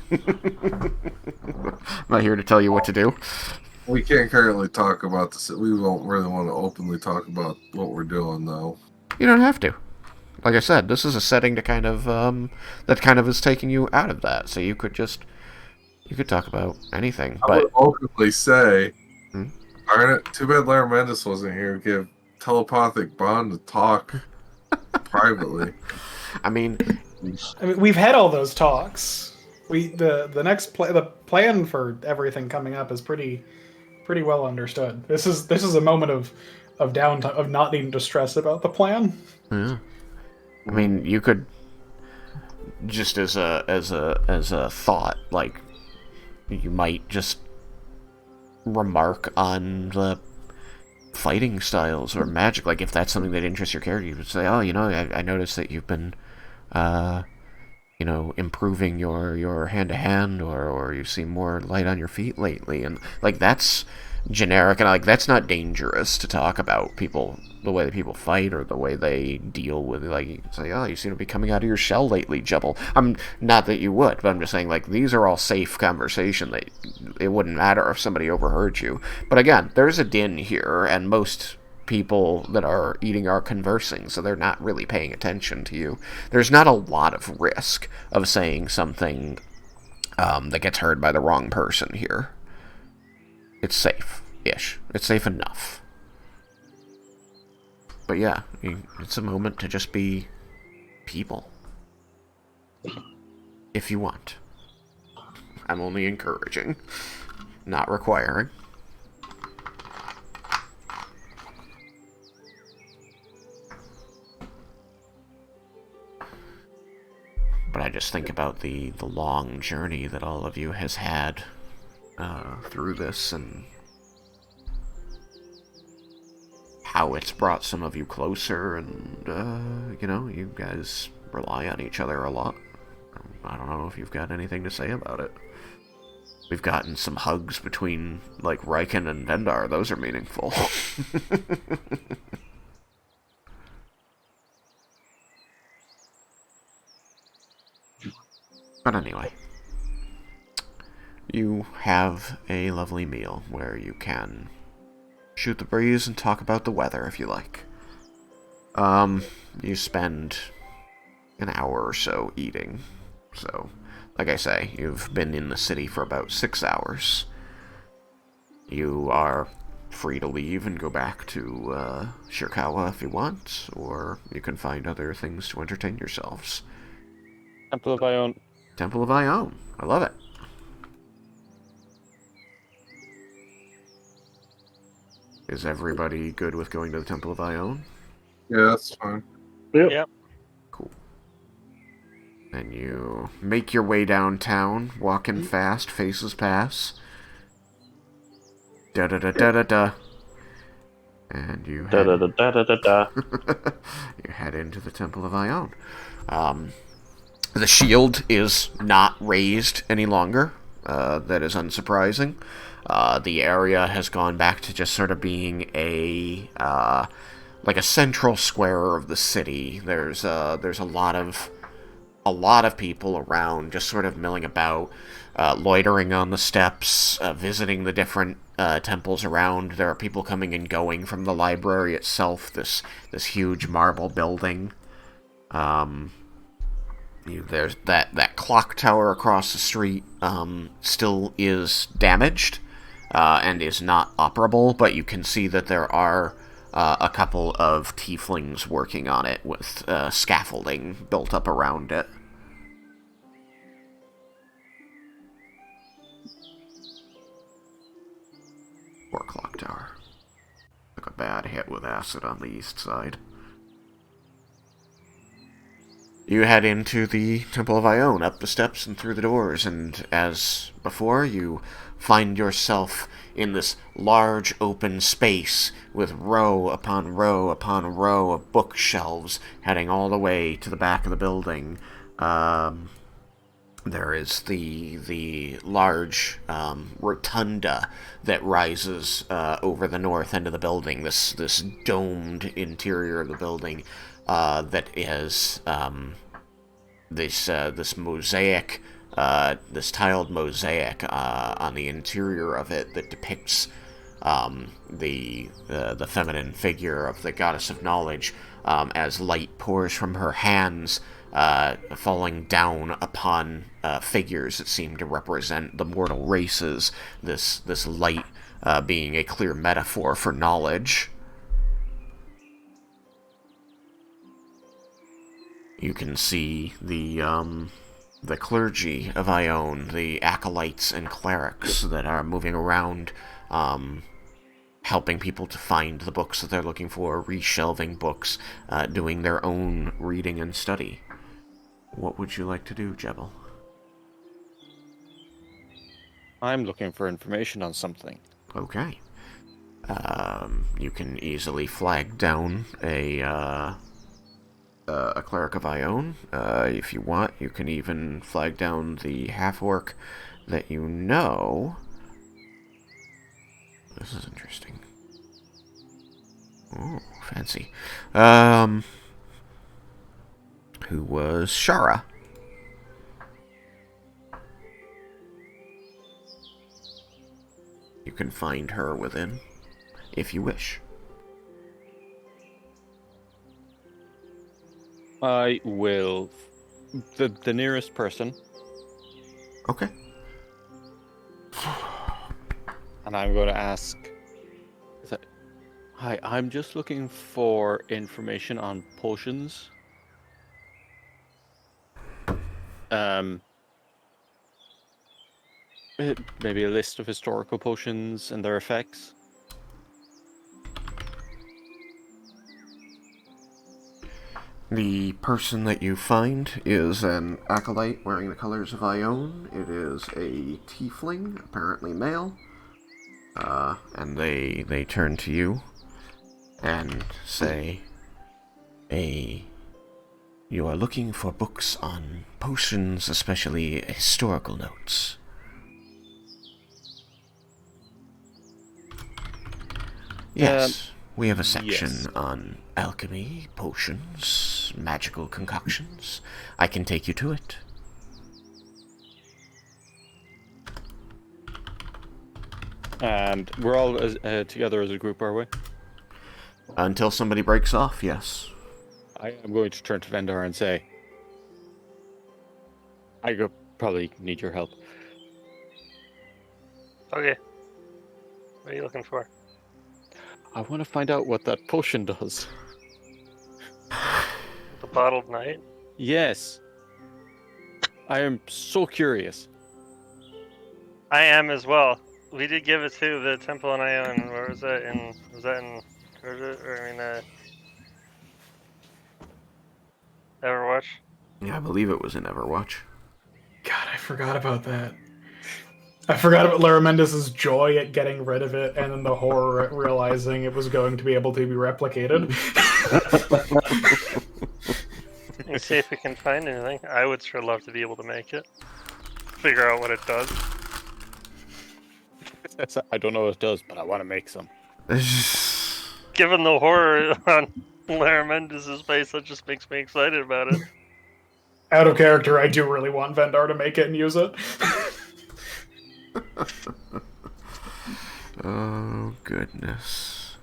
I'm not here to tell you what to do. We can't currently talk about this. We won't really want to openly talk about what we're doing, though. You don't have to. Like I said, this is a setting to kind of, that kind of is taking you out of that. So you could talk about anything. I But would openly say, darn it, too bad Laromendis wasn't here to give telepathic bond to talk privately. I mean, we've had all those talks. The plan for everything coming up is pretty well understood. This is a moment of downtime, of not needing to stress about the plan. yeah. I mean, you could just as a thought, like, you might just remark on the fighting styles or magic. Like, if that's something that interests your character, you would say, "Oh, you know, I noticed that you've been, you know, improving your hand-to-hand, or you seem more light on your feet lately." And like, that's generic, and like, that's not dangerous to talk about people, the way that people fight or the way they deal with, like, you say, "Oh, you seem to be coming out of your shell lately, Jubble." I'm not that you would, but I'm just saying, like, these are all safe conversation that it wouldn't matter if somebody overheard you. But again, there's a din here, and most people that are eating are conversing, so they're not really paying attention to you. There's not a lot of risk of saying something that gets heard by the wrong person here. It's safe-ish. It's safe enough. But yeah, it's a moment to just be people. If you want. I'm only encouraging, not requiring. But I just think about the long journey that all of you has had through this, and how it's brought some of you closer, and, you know, you guys rely on each other a lot. I don't know if you've got anything to say about it. We've gotten some hugs between, like, Raiken and Vendar. Those are meaningful. But anyway, you have a lovely meal where you can shoot the breeze and talk about the weather if you like. You spend an hour or so eating. So, like I say, you've been in the city for about 6 hours. You are free to leave and go back to Shirkawa if you want, or you can find other things to entertain yourselves. Temple of Ione. Temple of Ione. I love it. Is everybody good with going to the Temple of Ione? Yeah, that's fine. Yep. Cool. And you make your way downtown, walking fast, faces pass. Da-da-da-da-da-da. And you Da head, da da da da da da. you head into the Temple of Ione. The shield is not raised any longer. That is unsurprising. The area has gone back to just sort of being like a central square of the city. There's a lot of people around, just sort of milling about, loitering on the steps, visiting the different temples around. There are people coming and going from the library itself. This huge marble building. There's that clock tower across the street. Still is damaged, and is not operable, but you can see that there are a couple of tieflings working on it with scaffolding built up around it. Poor clock tower. Took a bad hit with acid on the east side. You head into the Temple of Ione, up the steps and through the doors, and as before, you find yourself in this large open space with row upon row upon row of bookshelves heading all the way to the back of the building. There is the large rotunda that rises over the north end of the building, this domed interior of the building that is this mosaic, this tiled mosaic on the interior of it that depicts the feminine figure of the goddess of knowledge as light pours from her hands, falling down upon figures that seem to represent the mortal races. This light being a clear metaphor for knowledge. You can see the clergy of Ione, the acolytes and clerics that are moving around, helping people to find the books that they're looking for, reshelving books, doing their own reading and study. What would you like to do, Jebel? I'm looking for information on something. Okay. You can easily flag down a cleric of Ione. If you want, you can even flag down the half-orc that you know. This is interesting. Oh, fancy. Who was Shara. You can find her within, if you wish. I will... The nearest person. Okay. And I'm going to ask... Hi, I'm just looking for information on potions. Maybe a list of historical potions and their effects. The person that you find is an acolyte wearing the colors of Ione. It is a tiefling, apparently male. And they turn to you and say, you are looking for books on potions, especially historical notes. Yes, we have a section on alchemy, potions, magical concoctions. I can take you to it. And we're all together as a group, are we? Until somebody breaks off, yes. I am going to turn to Vendar and say, I could probably need your help. Okay. What are you looking for? I want to find out what that potion does. The bottled night? Yes. I am so curious. I am as well. We did give it to the Temple in Ione. Where was that in? Was that in? Overwatch? Yeah, I believe it was in Overwatch. God, I forgot about that. I forgot about Laromendis' joy at getting rid of it, and then the horror at realizing it was going to be able to be replicated. Let's see if we can find anything. I would sure love to be able to make it. Figure out what it does. I don't know what it does, but I want to make some. Given the horror on Laromendis' face, that just makes me excited about it. Out of character, I do really want Vendar to make it and use it. Oh, goodness.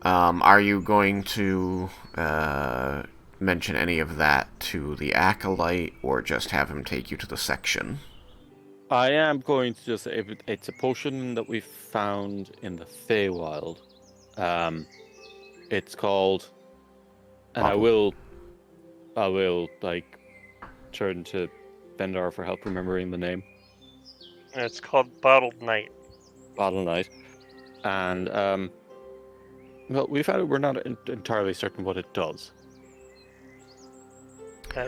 Are you going to mention any of that to the Acolyte, or just have him take you to the section? I am going to just say it's a potion that we found in the Feywild. It's called, and I will like turn to Vendar for help remembering the name. It's called Bottled Night. Bottle Night, and well, we found out we're not entirely certain what it does.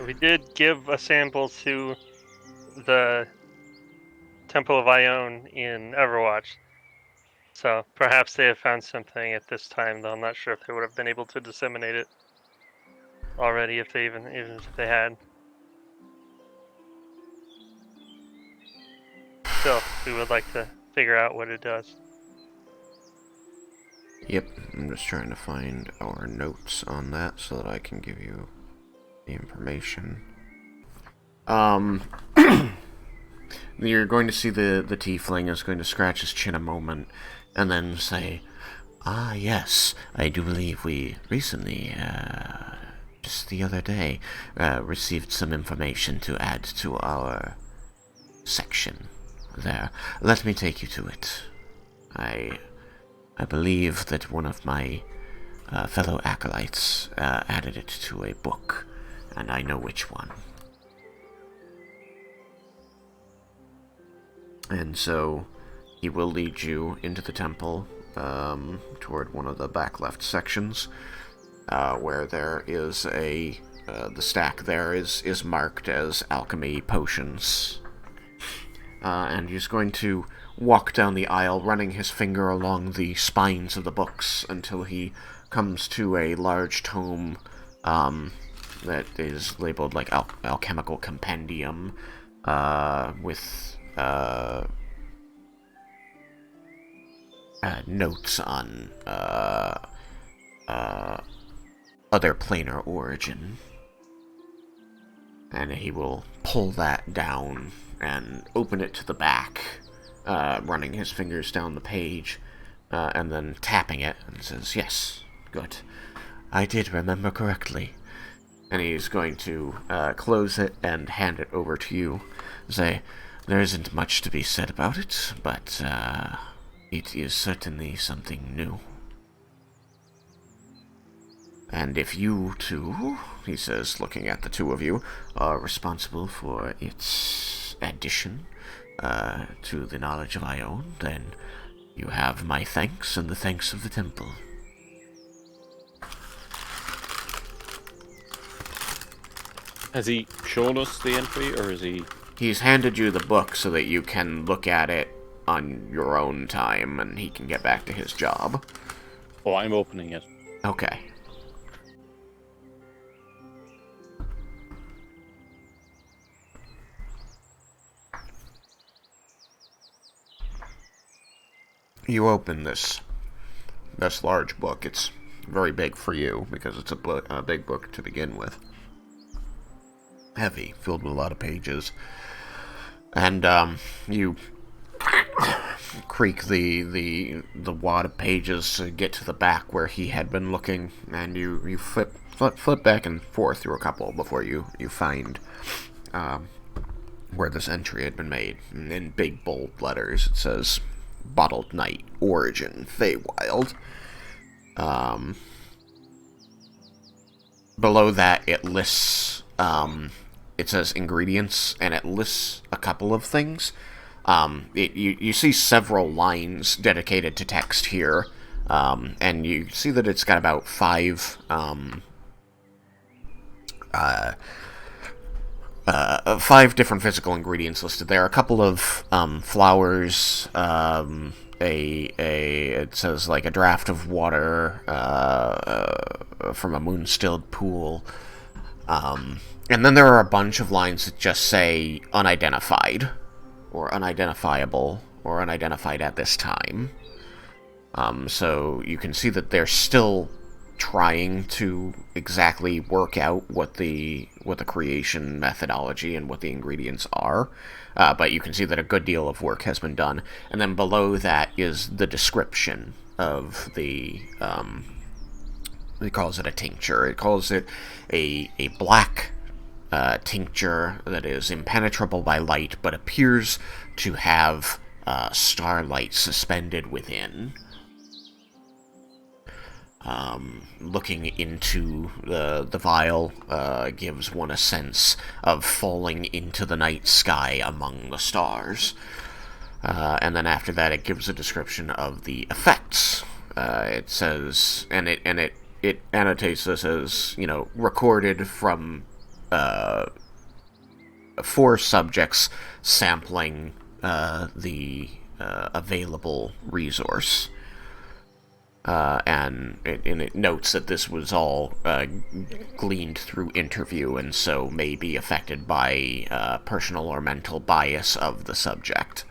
We did give a sample to the Temple of Ione in Overwatch. So perhaps they have found something at this time, though I'm not sure if they would have been able to disseminate it already if they even if they had. Still, we would like to figure out what it does. Yep, I'm just trying to find our notes on that so that I can give you the information. You're going to see the tiefling is going to scratch his chin a moment and then say, "Ah, yes, I do believe we recently, just the other day, received some information to add to our section there. Let me take you to it. I believe that one of my fellow acolytes added it to a book, and I know which one." And so he will lead you into the temple toward one of the back left sections where there is the stack there is marked as alchemy potions. And he's going to walk down the aisle, running his finger along the spines of the books until he comes to a large tome that is labeled like Alchemical Compendium with notes on other planar origin. And he will pull that down and open it to the back, running his fingers down the page, and then tapping it, and says, "Yes, good. I did remember correctly." And he's going to close it and hand it over to you. Say, "There isn't much to be said about it, but it is certainly something new. And if you two," he says, looking at the two of you, "are responsible for its addition to the knowledge of Ione, then you have my thanks and the thanks of the temple." Has he shown us the entry, or is he... He's handed you the book so that you can look at it on your own time, and he can get back to his job. Oh, I'm opening it. Okay. You open this large book. It's very big for you, because it's a big book to begin with. Heavy, filled with a lot of pages. And you creak the wad of pages to get to the back where he had been looking, and you flip back and forth through a couple before you find where this entry had been made. In big bold letters it says, "Bottled Night, Origin, Feywild." Below that it lists it says ingredients, and it lists a couple of things. You see several lines dedicated to text here, and you see that it's got about 5 5 different physical ingredients listed there. A couple of flowers, it says like a draft of water from a moon-stilled pool. And then there are a bunch of lines that just say unidentified, or unidentifiable, or unidentified at this time. So you can see that they're still trying to exactly work out what the creation methodology and what the ingredients are. But you can see that a good deal of work has been done. And then below that is the description of the... it calls it a tincture. It calls it a black tincture that is impenetrable by light, but appears to have starlight suspended within. Looking into the vial gives one a sense of falling into the night sky among the stars. And then after that, it gives a description of the effects. It says, and it annotates this as, recorded from 4 subjects sampling the available resource. And it notes that this was all gleaned through interview, and so may be affected by personal or mental bias of the subject.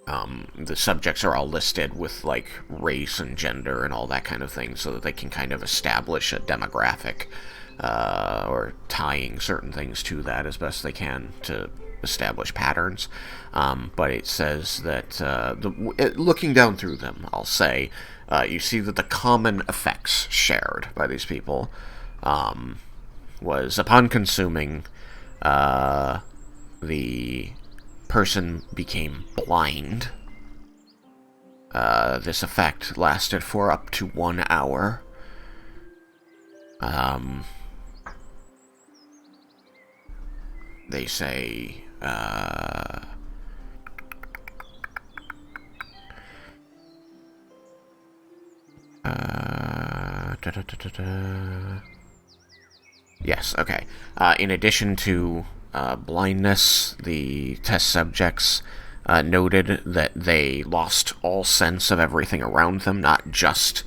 The subjects are all listed with, like, race and gender and all that kind of thing, so that they can kind of establish a demographic, or tying certain things to that as best they can to establish patterns. But it says that, looking down through them, I'll say, you see that the common effects shared by these people was, upon consuming, the person became blind. This effect lasted for up to 1 hour. They say, yes, okay. In addition to blindness, the test subjects noted that they lost all sense of everything around them, not just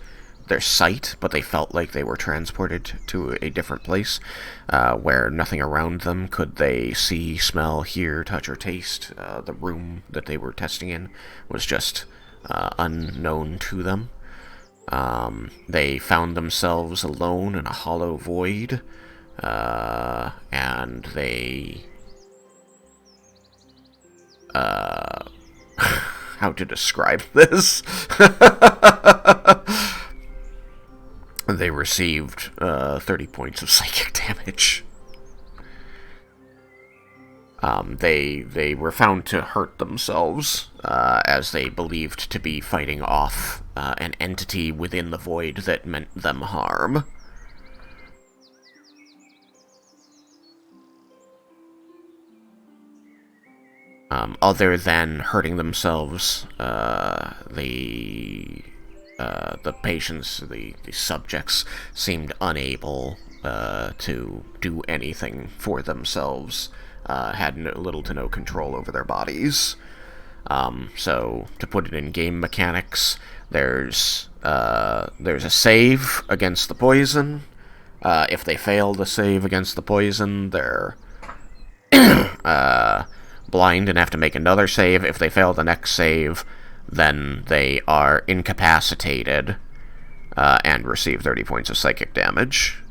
their sight, but they felt like they were transported to a different place, where nothing around them could they see, smell, hear, touch, or taste. The room that they were testing in was just unknown to them. They found themselves alone in a hollow void, and they... how to describe this? They received 30 points of psychic damage. They were found to hurt themselves, as they believed to be fighting off an entity within the void that meant them harm. Other than hurting themselves, the patients, the subjects, seemed unable to do anything for themselves, had little to no control over their bodies. So, to put it in game mechanics, there's a save against the poison. If they fail to save against the poison, they're blind and have to make another save. If they fail the next save, then they are incapacitated and receive 30 points of psychic damage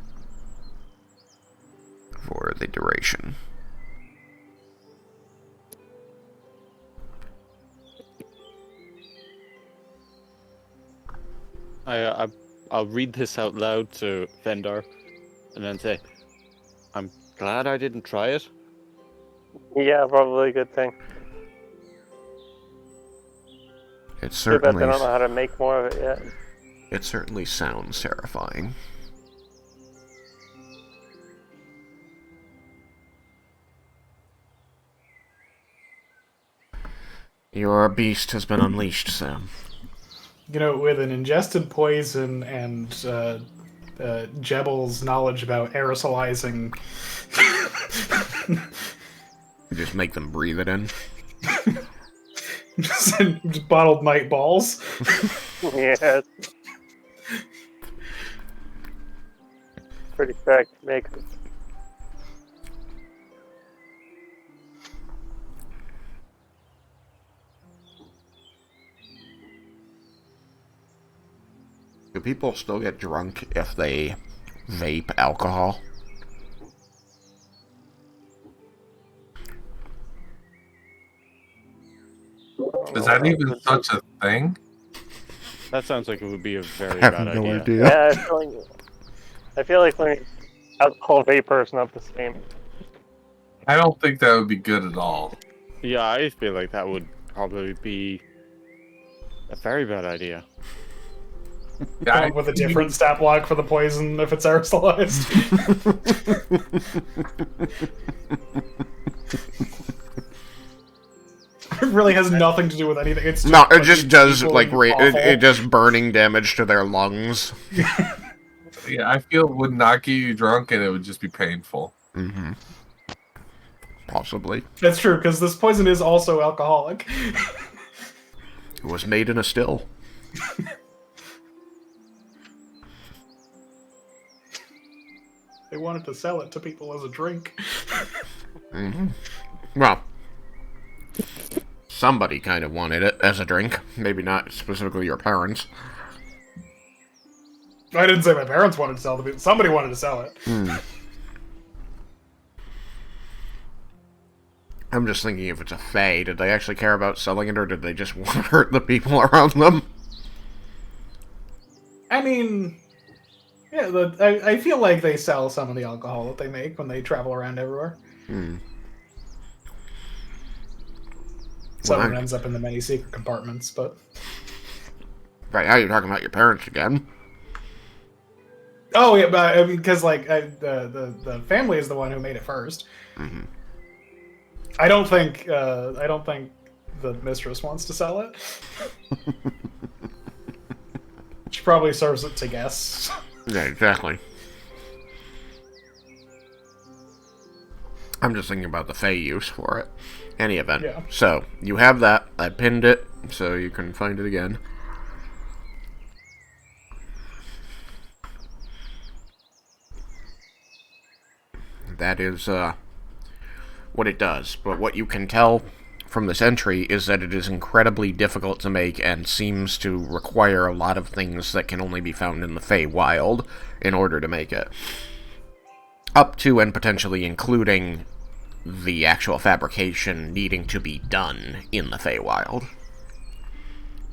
for the duration. I'll read this out loud to Vendar, and then say, I'm glad I didn't try it. Yeah, probably a good thing. It Too bad they certainly, don't know how to make more of it yet. it certainly sounds terrifying. Your beast has been unleashed, Sam. With an ingested poison and Jebel's knowledge about aerosolizing. Just make them breathe it in. just bottled night balls. Yeah. Pretty correct makeup. Do people still get drunk if they vape alcohol? Is that even such a thing? That sounds like it would be a very I have bad no idea. idea. Yeah, I feel like when alcohol vapor is not the same. I don't think that would be good at all. Yeah, I feel like that would probably be a very bad idea. Yeah, Come up with a different stat block for the poison if it's aerosolized. It really has nothing to do with anything. It's just No, it just does like awful. it just burning damage to their lungs. Yeah, I feel it would not get you drunk and it would just be painful. Mm-hmm. Possibly. That's true, because this poison is also alcoholic. It was made in a still. They wanted to sell it to people as a drink. Mm-hmm. Well, somebody kind of wanted it as a drink. Maybe not specifically your parents. I didn't say my parents wanted to sell it to people. Somebody wanted to sell it. I'm just thinking if it's a fae, did they actually care about selling it, or did they just want to hurt the people around them? I mean, yeah, I feel like they sell some of the alcohol that they make when they travel around everywhere. Some of it ends up in the many secret compartments, but... Right, now you're talking about your parents again. Oh, yeah, but I mean, because, like, the family is the one who made it first. Mm-hmm. I don't think the mistress wants to sell it. She probably serves it to guests. Yeah, exactly. I'm just thinking about the fae use for it. Any event. Yeah. So, you have that. I pinned it, so you can find it again. That is, what it does. But what you can tell from this entry is that it is incredibly difficult to make and seems to require a lot of things that can only be found in the Feywild in order to make it. Up to and potentially including the actual fabrication needing to be done in the Feywild.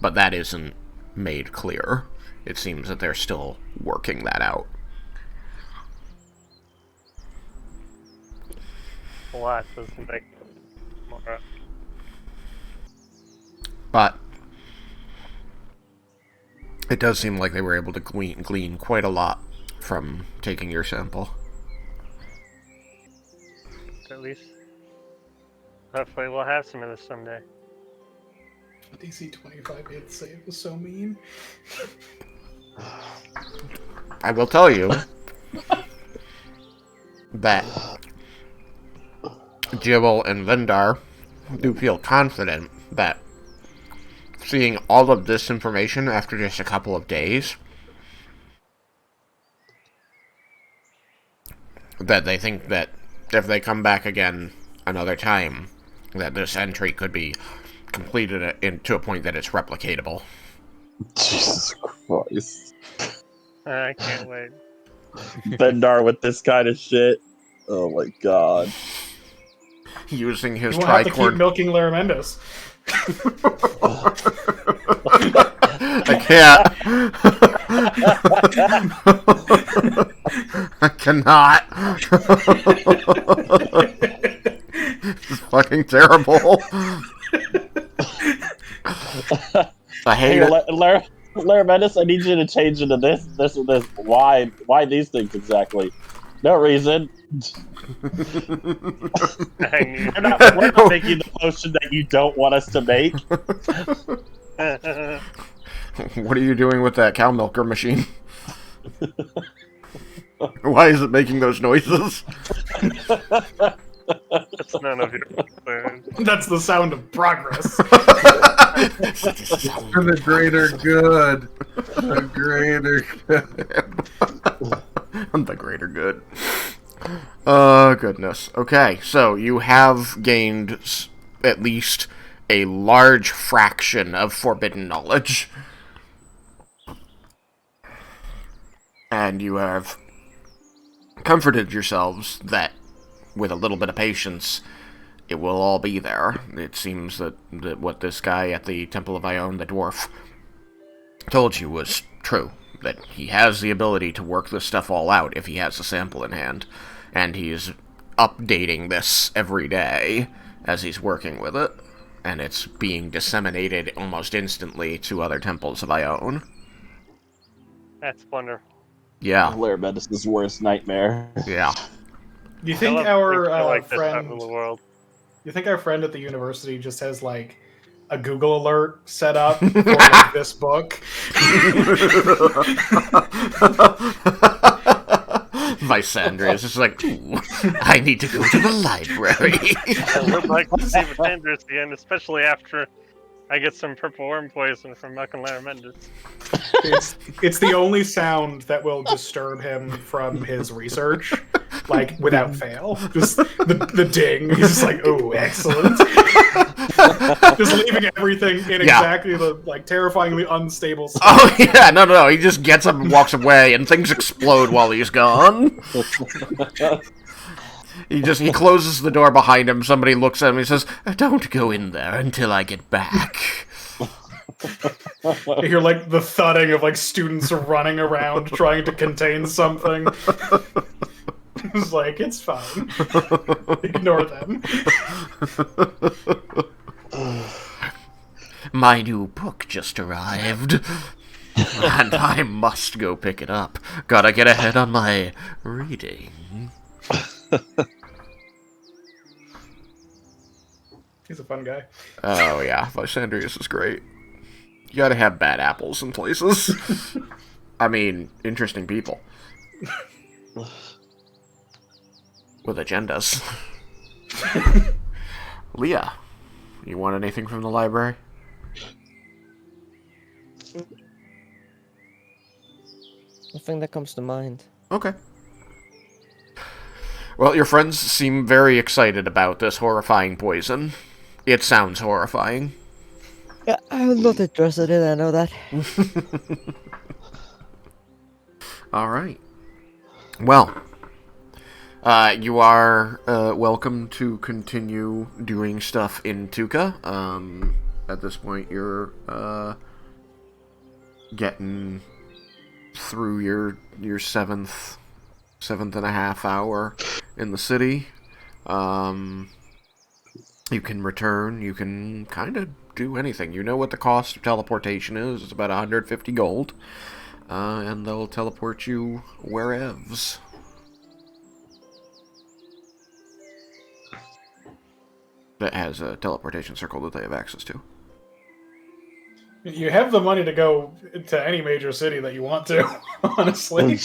But that isn't made clear. It seems that they're still working that out. A lot doesn't make more. But it does seem like they were able to glean quite a lot from taking your sample. At least, hopefully, we'll have some of this someday. DC 25 hit save was so mean. I will tell you that Jibble and Vendar do feel confident that seeing all of this information after just a couple of days, that they think that if they come back again another time, that this entry could be completed to a point that it's replicatable. Jesus Christ. I can't wait. Bendar with this kind of shit. Oh my god. Using his You won't have to keep tricorn. milking Laromendis. I can't. I cannot. It's fucking terrible. I hate it. Laromendis, I need you to change into this. Why these things exactly? No reason. We're not making the potion that you don't want us to make. What are you doing with that cow milker machine? Why is it making those noises? That's none of your concern. That's the sound of progress. For the greater good. The greater good. The greater good. Oh, goodness. Okay, so you have gained at least a large fraction of forbidden knowledge. And you have comforted yourselves that with a little bit of patience, it will all be there. It seems that what this guy at the Temple of Ione, the dwarf, told you was true. That he has the ability to work this stuff all out if he has a sample in hand. And he's updating this every day as he's working with it. And it's being disseminated almost instantly to other temples of Ione. That's wonderful. Yeah. Laromendis' worst nightmare. Yeah. Do you I think love our things like this out friend? in the world. You think our friend at the university just has like a Google alert set up for like, this book? Lysandra is just like, ooh, I need to go to the library. I would like to see Vitandris again, especially after I get some purple worm poison from Muck and Laromendis. It's the only sound that will disturb him from his research, like without fail. Just the ding. He's just like, oh, excellent. Just leaving everything in exactly the like terrifyingly unstable state. Oh yeah, no. He just gets up and walks away, and things explode while he's gone. He closes the door behind him. Somebody looks at him. And he says, "Don't go in there until I get back." You hear like the thudding of like students running around trying to contain something. It's like, it's fine. Ignore them. My new book just arrived, and I must go pick it up. Gotta get ahead on my reading. He's a fun guy. Oh yeah, Lysandrius is great. You gotta have bad apples in places. I mean, interesting people. With agendas. Leah, you want anything from the library? Nothing that comes to mind. Okay. Well, your friends seem very excited about this horrifying poison. It sounds horrifying. Yeah, I'm not interested in it, I know that. Alright. Well, you are welcome to continue doing stuff in Tuka. At this point, you're getting through your seventh and a half hour in the city. You can return. You can kind of do anything. You know what the cost of teleportation is. It's about 150 gold. And they'll teleport you wherevs. That has a teleportation circle that they have access to. You have the money to go to any major city that you want to, honestly.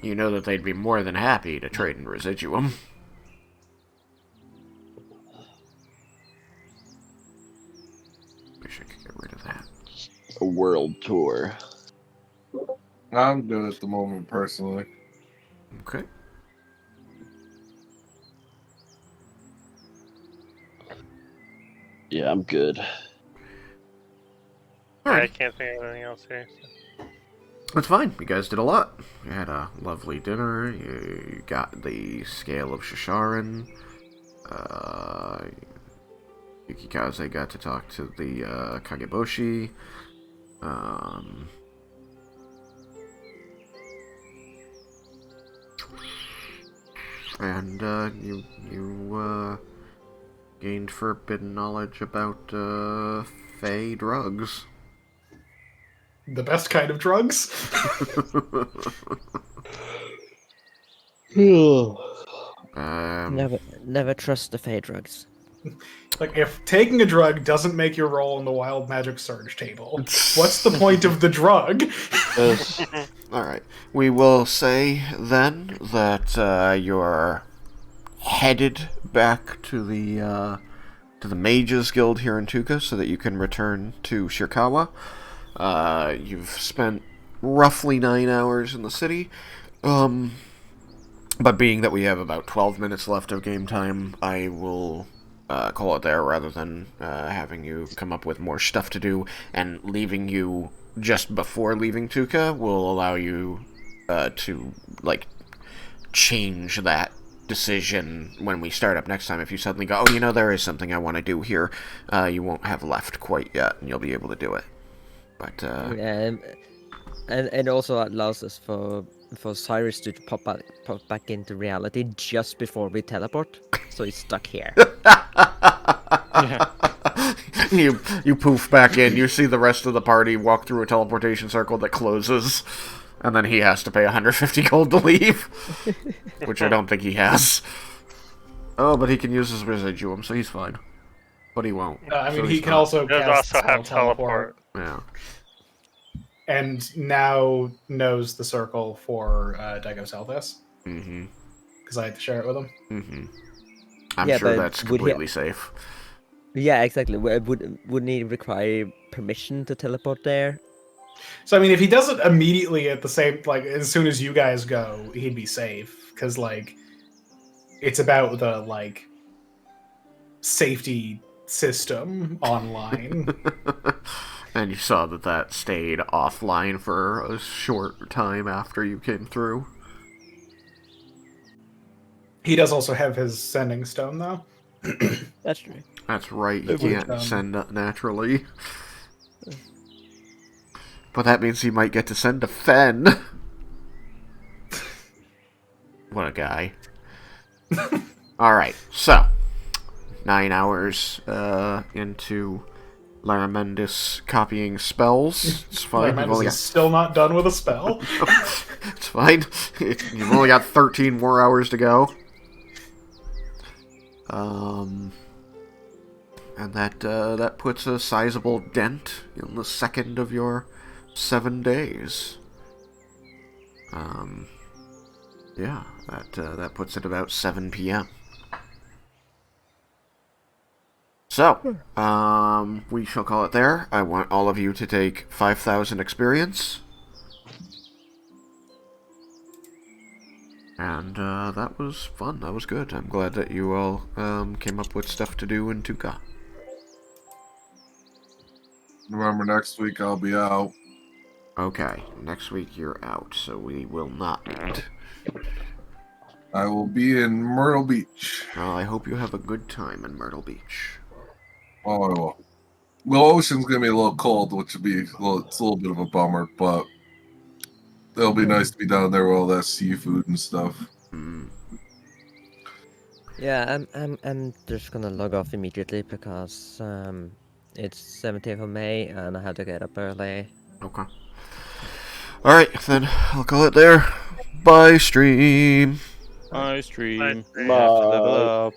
You know that they'd be more than happy to trade in residuum. Wish I could get rid of that. A world tour. I'm good at the moment, personally. Okay. Yeah, I'm good. I can't think of anything else here. So. That's fine. You guys did a lot. You had a lovely dinner. You got the Scale of Shasharin. Yukikaze got to talk to the Kageboshi. And you gained forbidden knowledge about Fey drugs. The best kind of drugs? Never trust the Fey drugs. Like, if taking a drug doesn't make your roll in the Wild Magic Surge table, what's the point of the drug? Yes. Alright. We will say then that you're headed back to the Mages Guild here in Tuka so that you can return to Shirkawa. You've spent roughly 9 hours in the city. But being that we have about 12 minutes left of game time, I will call it there rather than having you come up with more stuff to do, and leaving you just before leaving Tuka will allow you to, like, change that decision when we start up next time. If you suddenly go, oh, you know, there is something I want to do here, you won't have left quite yet, and you'll be able to do it. But, and also allows us for Cyrus to pop back into reality just before we teleport, so he's stuck here. You poof back in, you see the rest of the party walk through a teleportation circle that closes, and then he has to pay 150 gold to leave, which I don't think he has. Oh, but he can use his residuum, so he's fine. But he won't. I mean, so he he's can not. also Does cast also have spell teleport. Yeah. And now knows the circle for Dagos Elvis. Mm-hmm. Because I had to share it with him. Mm-hmm. I'm Yeah, sure but that's would he- completely safe. Yeah, exactly. Wouldn't he require permission to teleport there? So, I mean, if he does it immediately at the same, like, as soon as you guys go, he'd be safe. Because, like, it's about the, like, safety system online. And you saw that stayed offline for a short time after you came through. He does also have his sending stone, though. That's true. That's right, you It would, can't send naturally. But that means he might get to send to Fen. What a guy. Alright, so 9 hours into Laromendis copying spells. It's fine. Laromendis is still not done with a spell. It's fine. You've only got 13 more hours to go. And that puts a sizable dent in the second of your 7 days. Yeah, that puts it about 7 p.m. So, we shall call it there. I want all of you to take 5,000 experience. And that was fun. That was good. I'm glad that you all came up with stuff to do in Tuka. Remember, next week I'll be out. Okay, next week you're out, so we will not meet. I will be in Myrtle Beach. Well, I hope you have a good time in Myrtle Beach. Oh, I will. Well, ocean's gonna be a little cold, which would be it's a little bit of a bummer, but it'll be nice to be down there with all that seafood and stuff. Mm. Yeah, I'm just gonna log off immediately because it's 17th of May and I have to get up early. Okay. Alright, then I'll call it there. Bye, stream. Bye, stream. Bye. You have to level up.